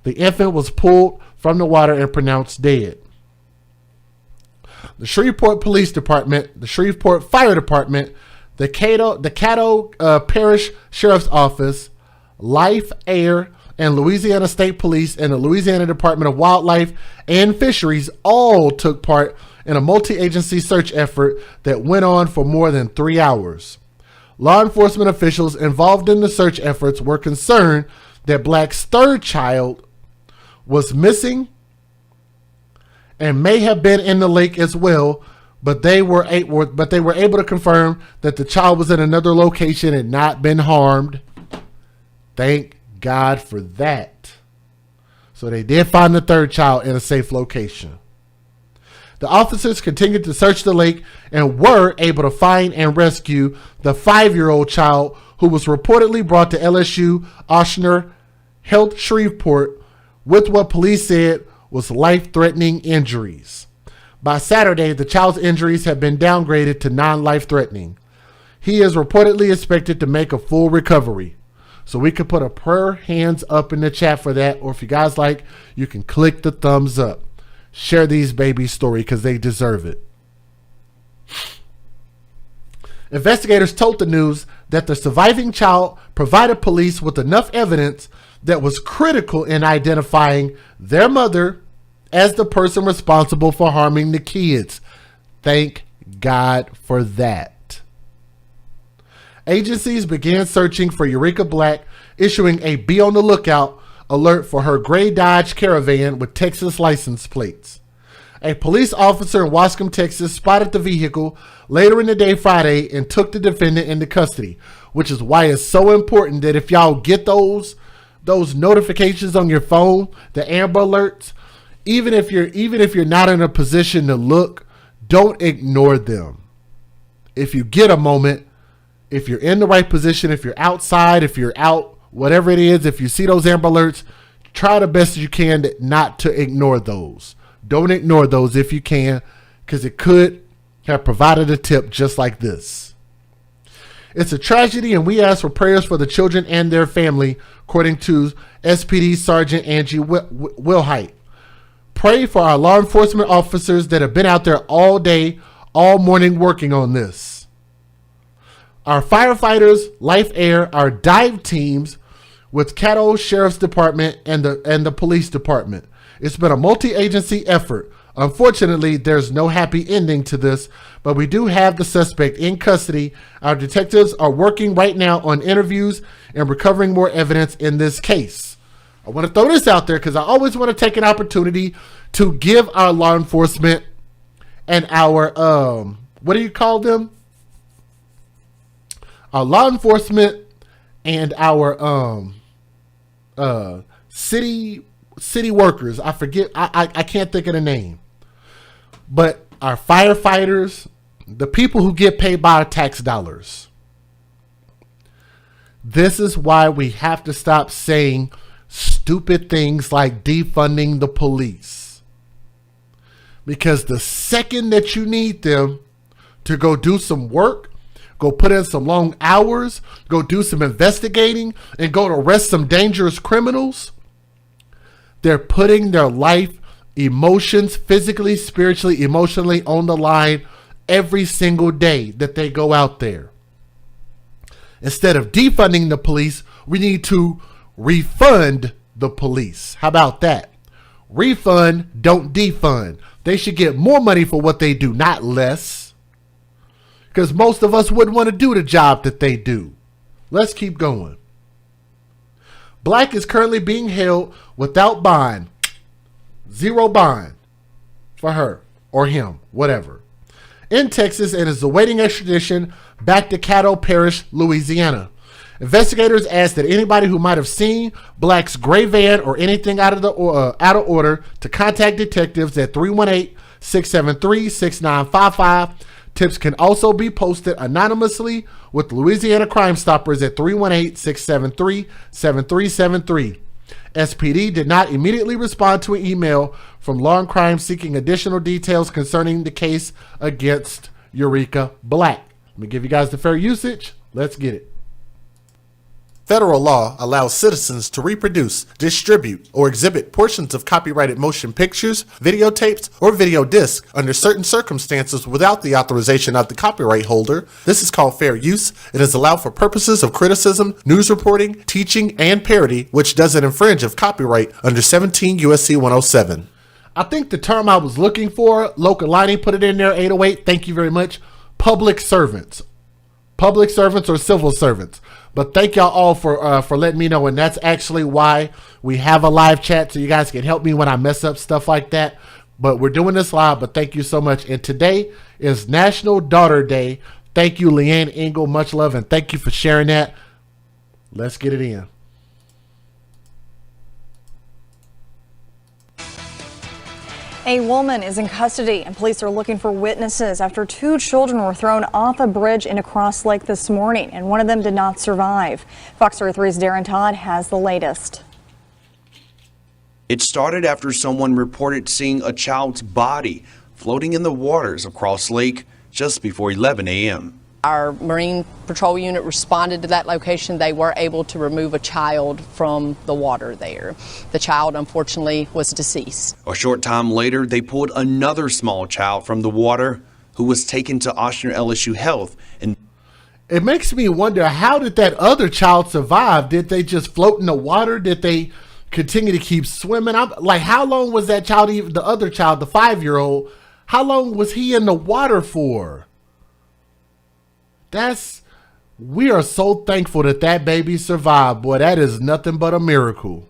The infant was pulled from the water and pronounced dead. The Shreveport Police Department, the Shreveport Fire Department, the Caddo Parish Sheriff's Office, Life, Air, and Louisiana State Police and the Louisiana Department of Wildlife and Fisheries all took part in a multi-agency search effort that went on for more than 3 hours. Law enforcement officials involved in the search efforts were concerned that Black's third child was missing and may have been in the lake as well, but they were able to confirm that the child was in another location and not been harmed. Thank God for that. So they did find the third child in a safe location. The officers continued to search the lake and were able to find and rescue the 5-year-old child, who was reportedly brought to LSU Ochsner Health Shreveport with what police said was life-threatening injuries. By Saturday, the child's injuries have been downgraded to non-life-threatening. He is reportedly expected to make a full recovery. So we could put a prayer hands up in the chat for that, or if you guys like, you can click the thumbs up. Share these babies' story because they deserve it. Investigators told the news that the surviving child provided police with enough evidence that was critical in identifying their mother as the person responsible for harming the kids. Thank God for that. Agencies began searching for Eureka Black, issuing a be on the lookout alert for her gray Dodge Caravan with Texas license plates. A police officer in Wascom, Texas spotted the vehicle later in the day Friday and took the defendant into custody, which is why it's so important that if y'all get those notifications on your phone, the Amber Alerts, even if you're not in a position to look, don't ignore them. If you get a moment, if you're in the right position, if you're outside, if you're out, whatever it is, if you see those Amber Alerts, try the best you can not to ignore those. Don't ignore those if you can, because it could have provided a tip just like this. It's a tragedy, and we ask for prayers for the children and their family, according to SPD Sergeant Angie Wilhite. Pray for our law enforcement officers that have been out there all day, all morning working on this. Our firefighters, Life Air, our dive teams with Caddo Sheriff's Department and the police department. It's been a multi-agency effort. Unfortunately, there's no happy ending to this, but we do have the suspect in custody. Our detectives are working right now on interviews and recovering more evidence in this case. I want to throw this out there because I always want to take an opportunity to give our law enforcement and our, what do you call them? Our law enforcement and our city workers. I forget, I can't think of the name. But our firefighters, the people who get paid by our tax dollars. This is why we have to stop saying stupid things like defunding the police. Because the second that you need them to go do some work, go put in some long hours, go do some investigating, and go to arrest some dangerous criminals, they're putting their life, emotions, physically, spiritually, emotionally on the line every single day that they go out there. Instead of defunding the police, we need to refund the police. How about that? Refund, don't defund. They should get more money for what they do, not less. Because most of us wouldn't want to do the job that they do. Let's keep going. Black is currently being held without bond. Zero bond for her or him, whatever, in Texas, and is awaiting extradition back to Caddo Parish, Louisiana. Investigators asked that anybody who might have seen Black's gray van or anything out of order to contact detectives at 318-673-6955. Tips can also be posted anonymously with Louisiana Crime Stoppers at 318-673-7373. SPD did not immediately respond to an email from Law and Crime seeking additional details concerning the case against Eureka Black. Let me give you guys the fair usage. Let's get it. Federal law allows citizens to reproduce, distribute, or exhibit portions of copyrighted motion pictures, videotapes, or video discs under certain circumstances without the authorization of the copyright holder. This is called fair use. It is allowed for purposes of criticism, news reporting, teaching, and parody, which doesn't infringe of copyright under 17 U.S.C. 107. I think the term I was looking for, Lokalani put it in there, 808, thank you very much, public servants. Public servants or civil servants. But thank y'all all for letting me know, and that's actually why we have a live chat, so you guys can help me when I mess up stuff like that. but we're doing this live. But thank you so much. And today is National Daughter Day. Thank you, Leanne Engel. Much love, and thank you for sharing that. Let's get it in. A woman is in custody and police are looking for witnesses after 2 children were thrown off a bridge in a Cross Lake this morning, and one of them did not survive. Fox 33's Darren Todd has the latest. It started after someone reported seeing a child's body floating in the waters of Cross Lake just before 11 a.m. Our Marine Patrol unit responded to that location. They were able to remove a child from the water there. The child, unfortunately, was deceased. A short time later, they pulled another small child from the water who was taken to Oshner LSU Health. And it makes me wonder, how did that other child survive? Did they just float in the water? Did they continue to keep swimming? Like, how long was that child, even the other child, the 5-year-old, how long was he in the water for? We are so thankful that that baby survived. Boy, that is nothing but a miracle.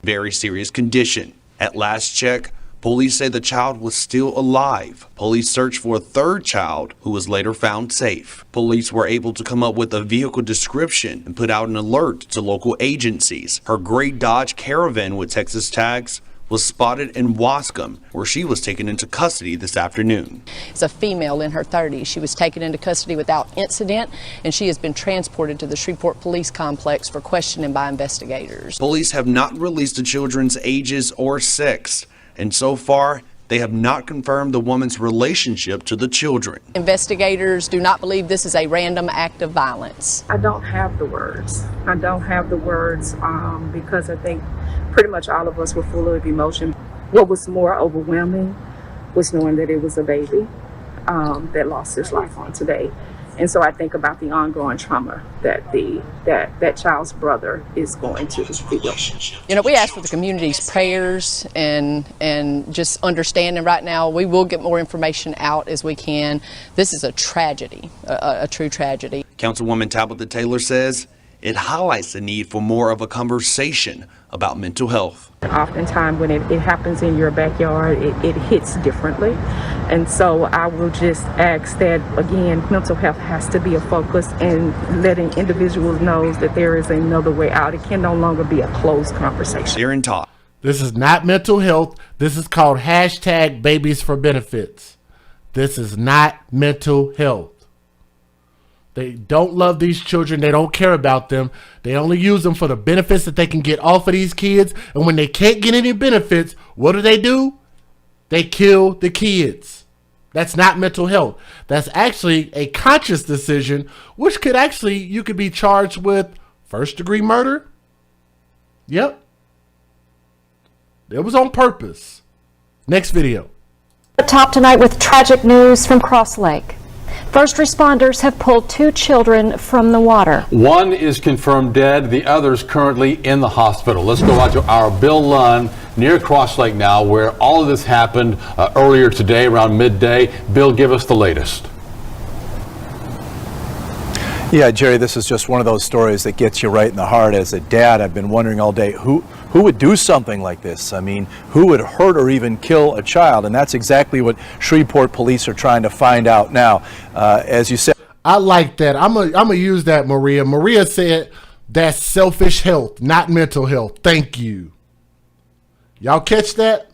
Very serious condition. At last check, police say the child was still alive. Police searched for a third child who was later found safe. Police were able to come up with a vehicle description and put out an alert to local agencies. Her gray Dodge Caravan with Texas tags was spotted in Wascom, where she was taken into custody this afternoon. It's a female in her 30s. She was taken into custody without incident, and she has been transported to the Shreveport Police Complex for questioning by investigators. Police have not released the children's ages or sex, and so far, they have not confirmed the woman's relationship to the children. Investigators do not believe this is a random act of violence. I don't have the words. Because I think pretty much all of us were full of emotion. What was more overwhelming was knowing that it was a baby that lost his life on today. And so I think about the ongoing trauma that that child's brother is going to feel. You know, we ask for the community's prayers and just understanding right now. We will get more information out as we can. This is a tragedy, a true tragedy. Councilwoman Tabitha Taylor says it highlights the need for more of a conversation about mental health. Oftentimes when it happens in your backyard, it hits differently. And so I will just ask that, again, mental health has to be a focus, and letting individuals know that there is another way out. It can no longer be a closed conversation. Darren Todd. This is not mental health. This is called #Babies for Benefits. This is not mental health. They don't love these children. They don't care about them. They only use them for the benefits that they can get off of these kids. And when they can't get any benefits, what do? They kill the kids. That's not mental health. That's actually a conscious decision, which could actually, you could be charged with first-degree murder. Yep. It was on purpose. Next video. Top tonight with tragic news from Cross Lake. First responders have pulled 2 children from the water. One is confirmed dead. The other's currently in the hospital. Let's go out to our Bill Lunn near Cross Lake now, where all of this happened earlier today around midday. Bill, give us the latest. Yeah, Jerry, this is just one of those stories that gets you right in the heart. As a dad, I've been wondering all day, who would do something like this? I mean, who would hurt or even kill a child? And that's exactly what Shreveport police are trying to find out now. As you said, I like that. I'm gonna use that, Maria. Maria said that's selfish health, not mental health. Thank you. Y'all catch that?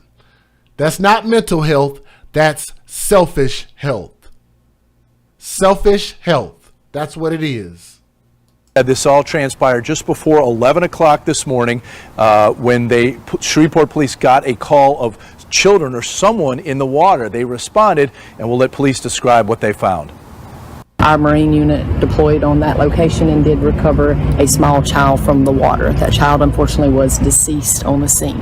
That's not mental health. That's selfish health. Selfish health. That's what it is. This all transpired just before 11 o'clock this morning when Shreveport police got a call of children or someone in the water. They responded, and we'll let police describe what they found. Our Marine unit deployed on that location and did recover a small child from the water. That child unfortunately was deceased on the scene.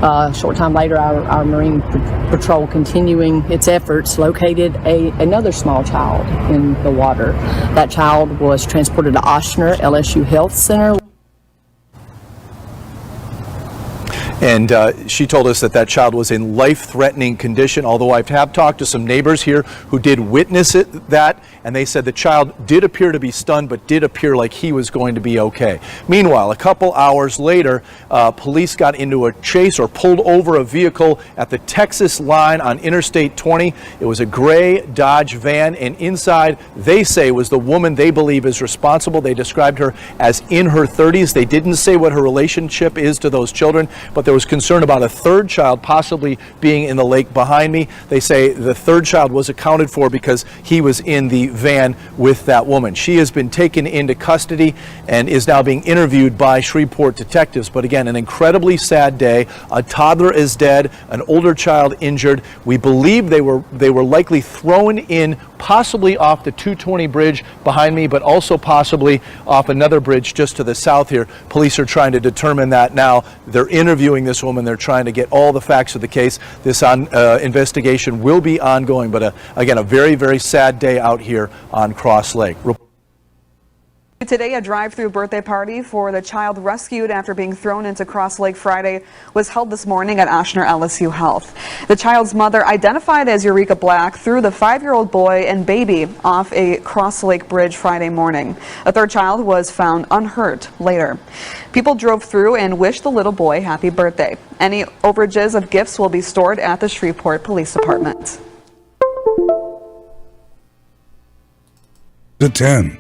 A short time later, our Marine Patrol, continuing its efforts, located another small child in the water. That child was transported to Oshner LSU Health Center. And she told us that that child was in life-threatening condition, although I have talked to some neighbors here who did witness that, and they said the child did appear to be stunned, but did appear like he was going to be okay. Meanwhile, a couple hours later, police got into a chase or pulled over a vehicle at the Texas line on Interstate 20. It was a gray Dodge van, and inside, they say, was the woman they believe is responsible. They described her as in her 30s. They didn't say what her relationship is to those children, but there was concern about a third child possibly being in the lake behind me. They say the third child was accounted for because he was in the van with that woman. She has been taken into custody and is now being interviewed by Shreveport detectives. But again, an incredibly sad day. A toddler is dead, an older child injured. We believe they were likely thrown in, possibly off the 220 bridge behind me, but also possibly off another bridge just to the south here. Police are trying to determine that now. They're interviewing this woman. They're trying to get all the facts of the case. This investigation will be ongoing, but again, a very, very sad day out here on Cross Lake. Today, a drive-through birthday party for the child rescued after being thrown into Cross Lake Friday was held this morning at Oshner LSU Health. The child's mother, identified as Eureka Black, threw the 5-year-old boy and baby off a Cross Lake bridge Friday morning. A third child was found unhurt later. People drove through and wished the little boy happy birthday. Any overages of gifts will be stored at the Shreveport Police Department. The 10.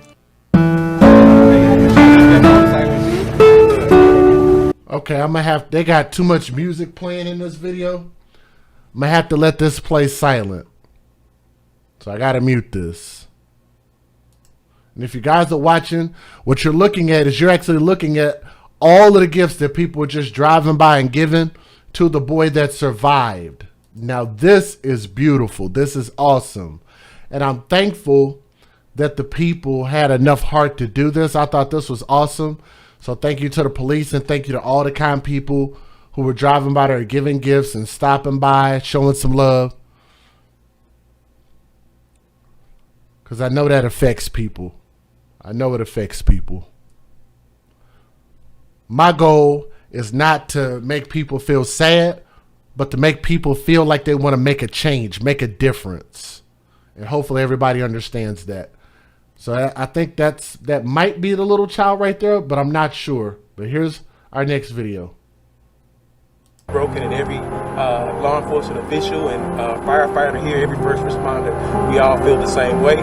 Okay, they got too much music playing in this video. I'm gonna have to let this play silent. So I gotta mute this. And if you guys are watching, what you're looking at is you're actually looking at all of the gifts that people were just driving by and giving to the boy that survived. Now this is beautiful. This is awesome. And I'm thankful that the people had enough heart to do this. I thought this was awesome. So thank you to the police and thank you to all the kind people who were driving by there giving gifts and stopping by, showing some love. Because I know that affects people. I know it affects people. My goal is not to make people feel sad, but to make people feel like they want to make a change, make a difference. And hopefully everybody understands that. So I think that might be the little child right there, but I'm not sure. But here's our next video. Broken, and every law enforcement official and firefighter here, every first responder, we all feel the same way.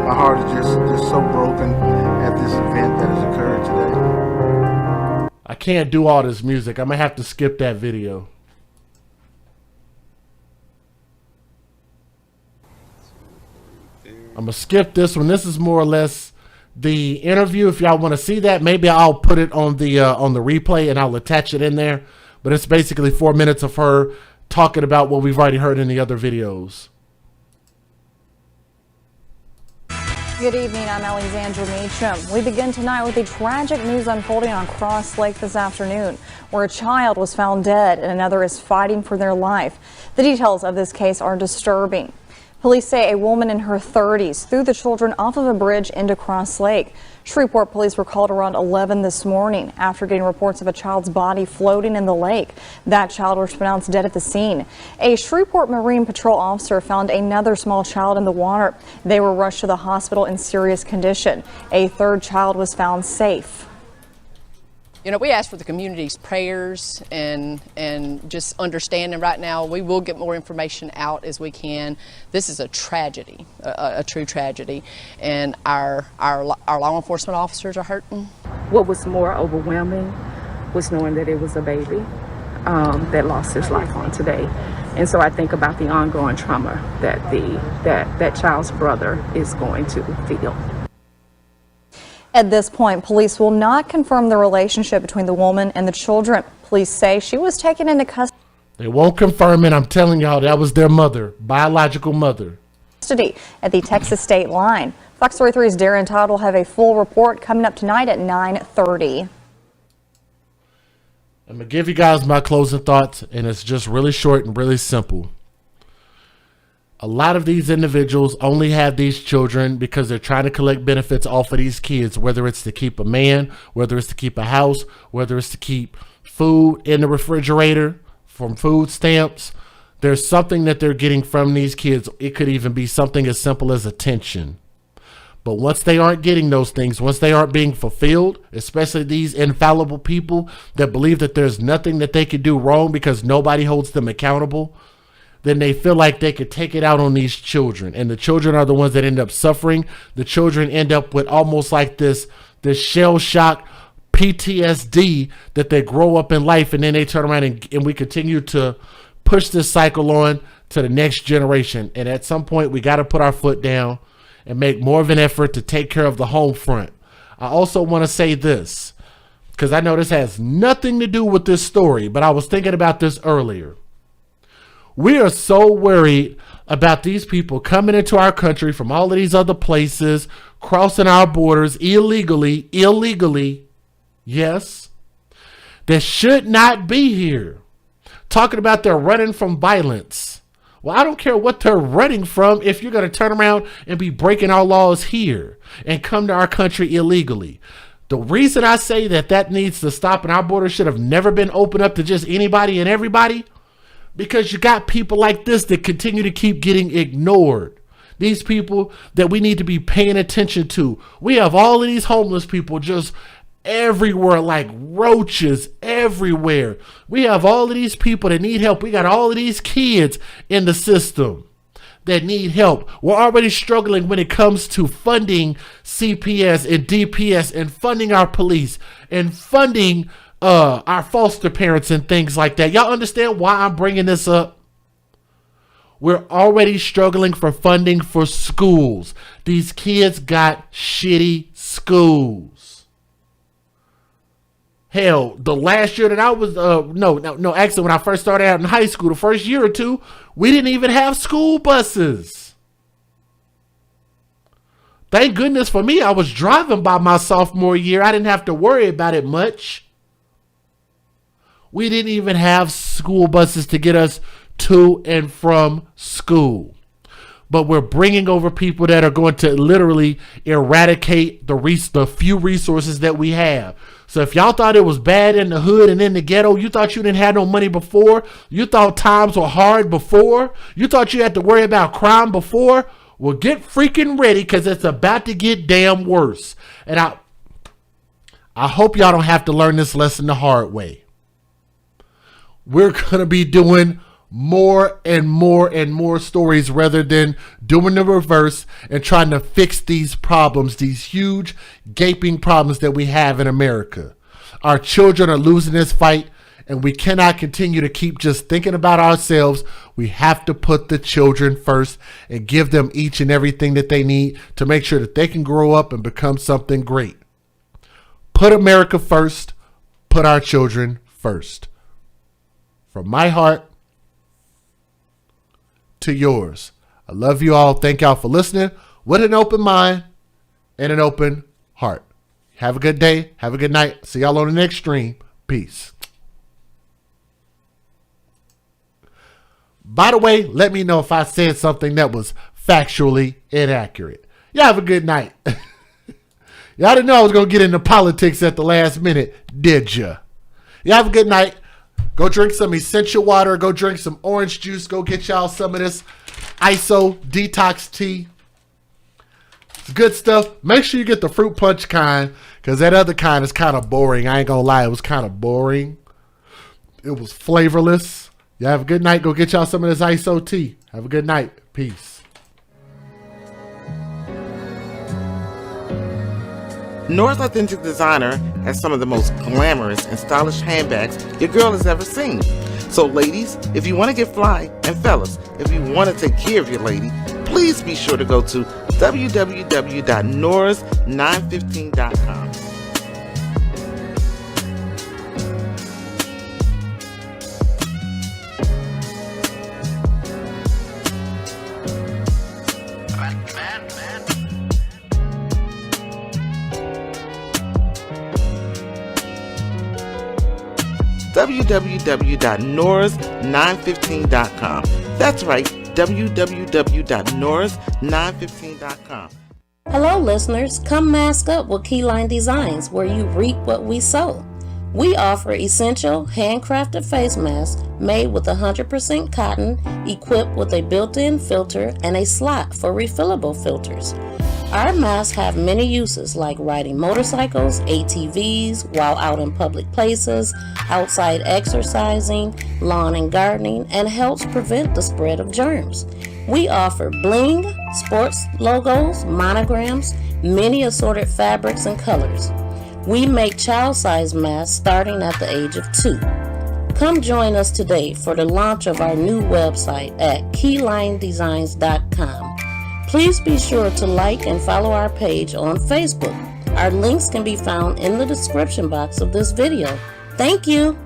My heart is just so broken at this event that has occurred today. I can't do all this music. I'm gonna have to skip that video. I'm gonna skip this one. This is more or less the interview. If y'all want to see that, maybe I'll put it on the replay and I'll attach it in there. But it's basically 4 minutes of her talking about what we've already heard in the other videos. Good evening, I'm Alexandra Meacham. We begin tonight with the tragic news unfolding on Cross Lake this afternoon, where a child was found dead and another is fighting for their life. The details of this case are disturbing. Police say a woman in her 30s threw the children off of a bridge into Cross Lake. Shreveport police were called around 11 this morning after getting reports of a child's body floating in the lake. That child was pronounced dead at the scene. A Shreveport Marine Patrol officer found another small child in the water. They were rushed to the hospital in serious condition. A third child was found safe. You know, we ask for the community's prayers and just understanding right now. We will get more information out as we can. This is a tragedy, a true tragedy, and our law enforcement officers are hurting. What was more overwhelming was knowing that it was a baby that lost his life on today. And so I think about the ongoing trauma that that child's brother is going to feel. At this point, police will not confirm the relationship between the woman and the children. Police say she was taken into custody. They won't confirm it. I'm telling y'all, that was their mother, biological mother. At the Texas state line. Fox 33's Darren Todd will have a full report coming up tonight at 9:30. I'm going to give you guys my closing thoughts, and it's just really short and really simple. A lot of these individuals only have these children because they're trying to collect benefits off of these kids, whether it's to keep a man, whether it's to keep a house, whether it's to keep food in the refrigerator from food stamps. There's something that they're getting from these kids. It could even be something as simple as attention. But once they aren't getting those things, once they aren't being fulfilled, especially these infallible people that believe that there's nothing that they could do wrong because nobody holds them accountable, then they feel like they could take it out on these children. And the children are the ones that end up suffering. The children end up with almost like this shell shock PTSD that they grow up in life, and then they turn around and we continue to push this cycle on to the next generation. And at some point, we got to put our foot down and make more of an effort to take care of the home front. I also want to say this, because I know this has nothing to do with this story, but I was thinking about this earlier. We are so worried about these people coming into our country from all of these other places, crossing our borders illegally, yes, that should not be here. Talking about they're running from violence. Well, I don't care what they're running from if you're going to turn around and be breaking our laws here and come to our country illegally. The reason I say that needs to stop and our borders should have never been opened up to just anybody and everybody, because you got people like this that continue to keep getting ignored. These people that we need to be paying attention to. We have all of these homeless people just everywhere like roaches everywhere. We have all of these people that need help. We got all of these kids in the system that need help. We're already struggling when it comes to funding CPS and DPS and funding our police and funding our foster parents and things like that. Y'all understand why I'm bringing this up? We're already struggling for funding for schools. These kids got shitty schools. Hell, the last year that I was, actually when I first started out in high school, the first year or two, we didn't even have school buses. Thank goodness for me, I was driving by my sophomore year. I didn't have to worry about it much. We didn't even have school buses to get us to and from school. But we're bringing over people that are going to literally eradicate the few resources that we have. So if y'all thought it was bad in the hood and in the ghetto, you thought you didn't have no money before, you thought times were hard before, you thought you had to worry about crime before, well, get freaking ready, because it's about to get damn worse. And I hope y'all don't have to learn this lesson the hard way. We're going to be doing more and more and more stories rather than doing the reverse and trying to fix these problems, these huge gaping problems that we have in America. Our children are losing this fight, and we cannot continue to keep just thinking about ourselves. We have to put the children first and give them each and everything that they need to make sure that they can grow up and become something great. Put America first. Put our children first. From my heart to yours. I love you all. Thank y'all for listening with an open mind and an open heart. Have a good day. Have a good night. See y'all on the next stream. Peace. By the way, let me know if I said something that was factually inaccurate. Y'all have a good night. Y'all didn't know I was going to get into politics at the last minute, did ya? Y'all have a good night. Go drink some essential water. Go drink some orange juice. Go get y'all some of this ISO detox tea. It's good stuff. Make sure you get the fruit punch kind, because that other kind is kind of boring. I ain't going to lie. It was kind of boring. It was flavorless. Y'all have a good night. Go get y'all some of this ISO tea. Have a good night. Peace. Nora's Authentic Designer has some of the most glamorous and stylish handbags your girl has ever seen. So ladies, if you want to get fly, and fellas, if you want to take care of your lady, please be sure to go to www.noras915.com. www.noras915.com. That's right, www.north915.com. Hello, listeners. Come mask up with Keyline Designs, where you reap what we sow. We offer essential, handcrafted face masks made with 100% cotton, equipped with a built-in filter and a slot for refillable filters. Our masks have many uses like riding motorcycles, ATVs, while out in public places, outside exercising, lawn and gardening, and helps prevent the spread of germs. We offer bling, sports logos, monograms, many assorted fabrics and colors. We make child-sized masks starting at the age of 2. Come join us today for the launch of our new website at keylinedesigns.com. Please be sure to like and follow our page on Facebook. Our links can be found in the description box of this video. Thank you.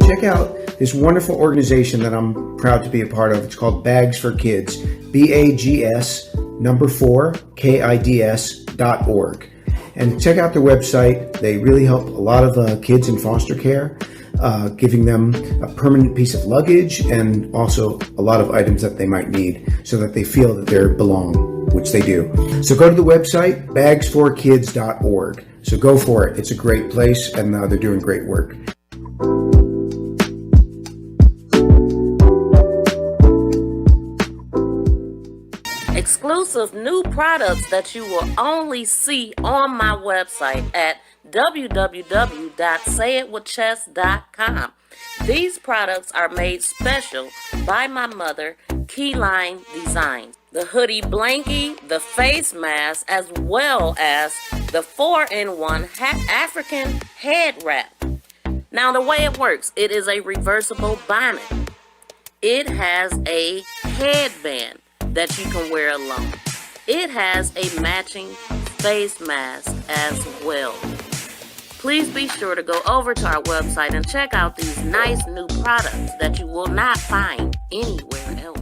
Check out this wonderful organization that I'm proud to be a part of. It's called Bags for Kids, BAGS4KIDS.org. And check out their website. They really help a lot of kids in foster care, giving them a permanent piece of luggage and also a lot of items that they might need so that they feel that they belong, which they do. So go to the website, bags4kids.org. So go for it. It's a great place and they're doing great work. Exclusive new products that you will only see on my website at www.sayitwithchess.com. These products are made special by my mother, Keyline Designs. The hoodie blankie, the face mask, as well as the 4-in-1 African head wrap. Now the way it works, it is a reversible bonnet. It has a headband that you can wear alone. It has a matching face mask as well. Please be sure to go over to our website and check out these nice new products that you will not find anywhere else.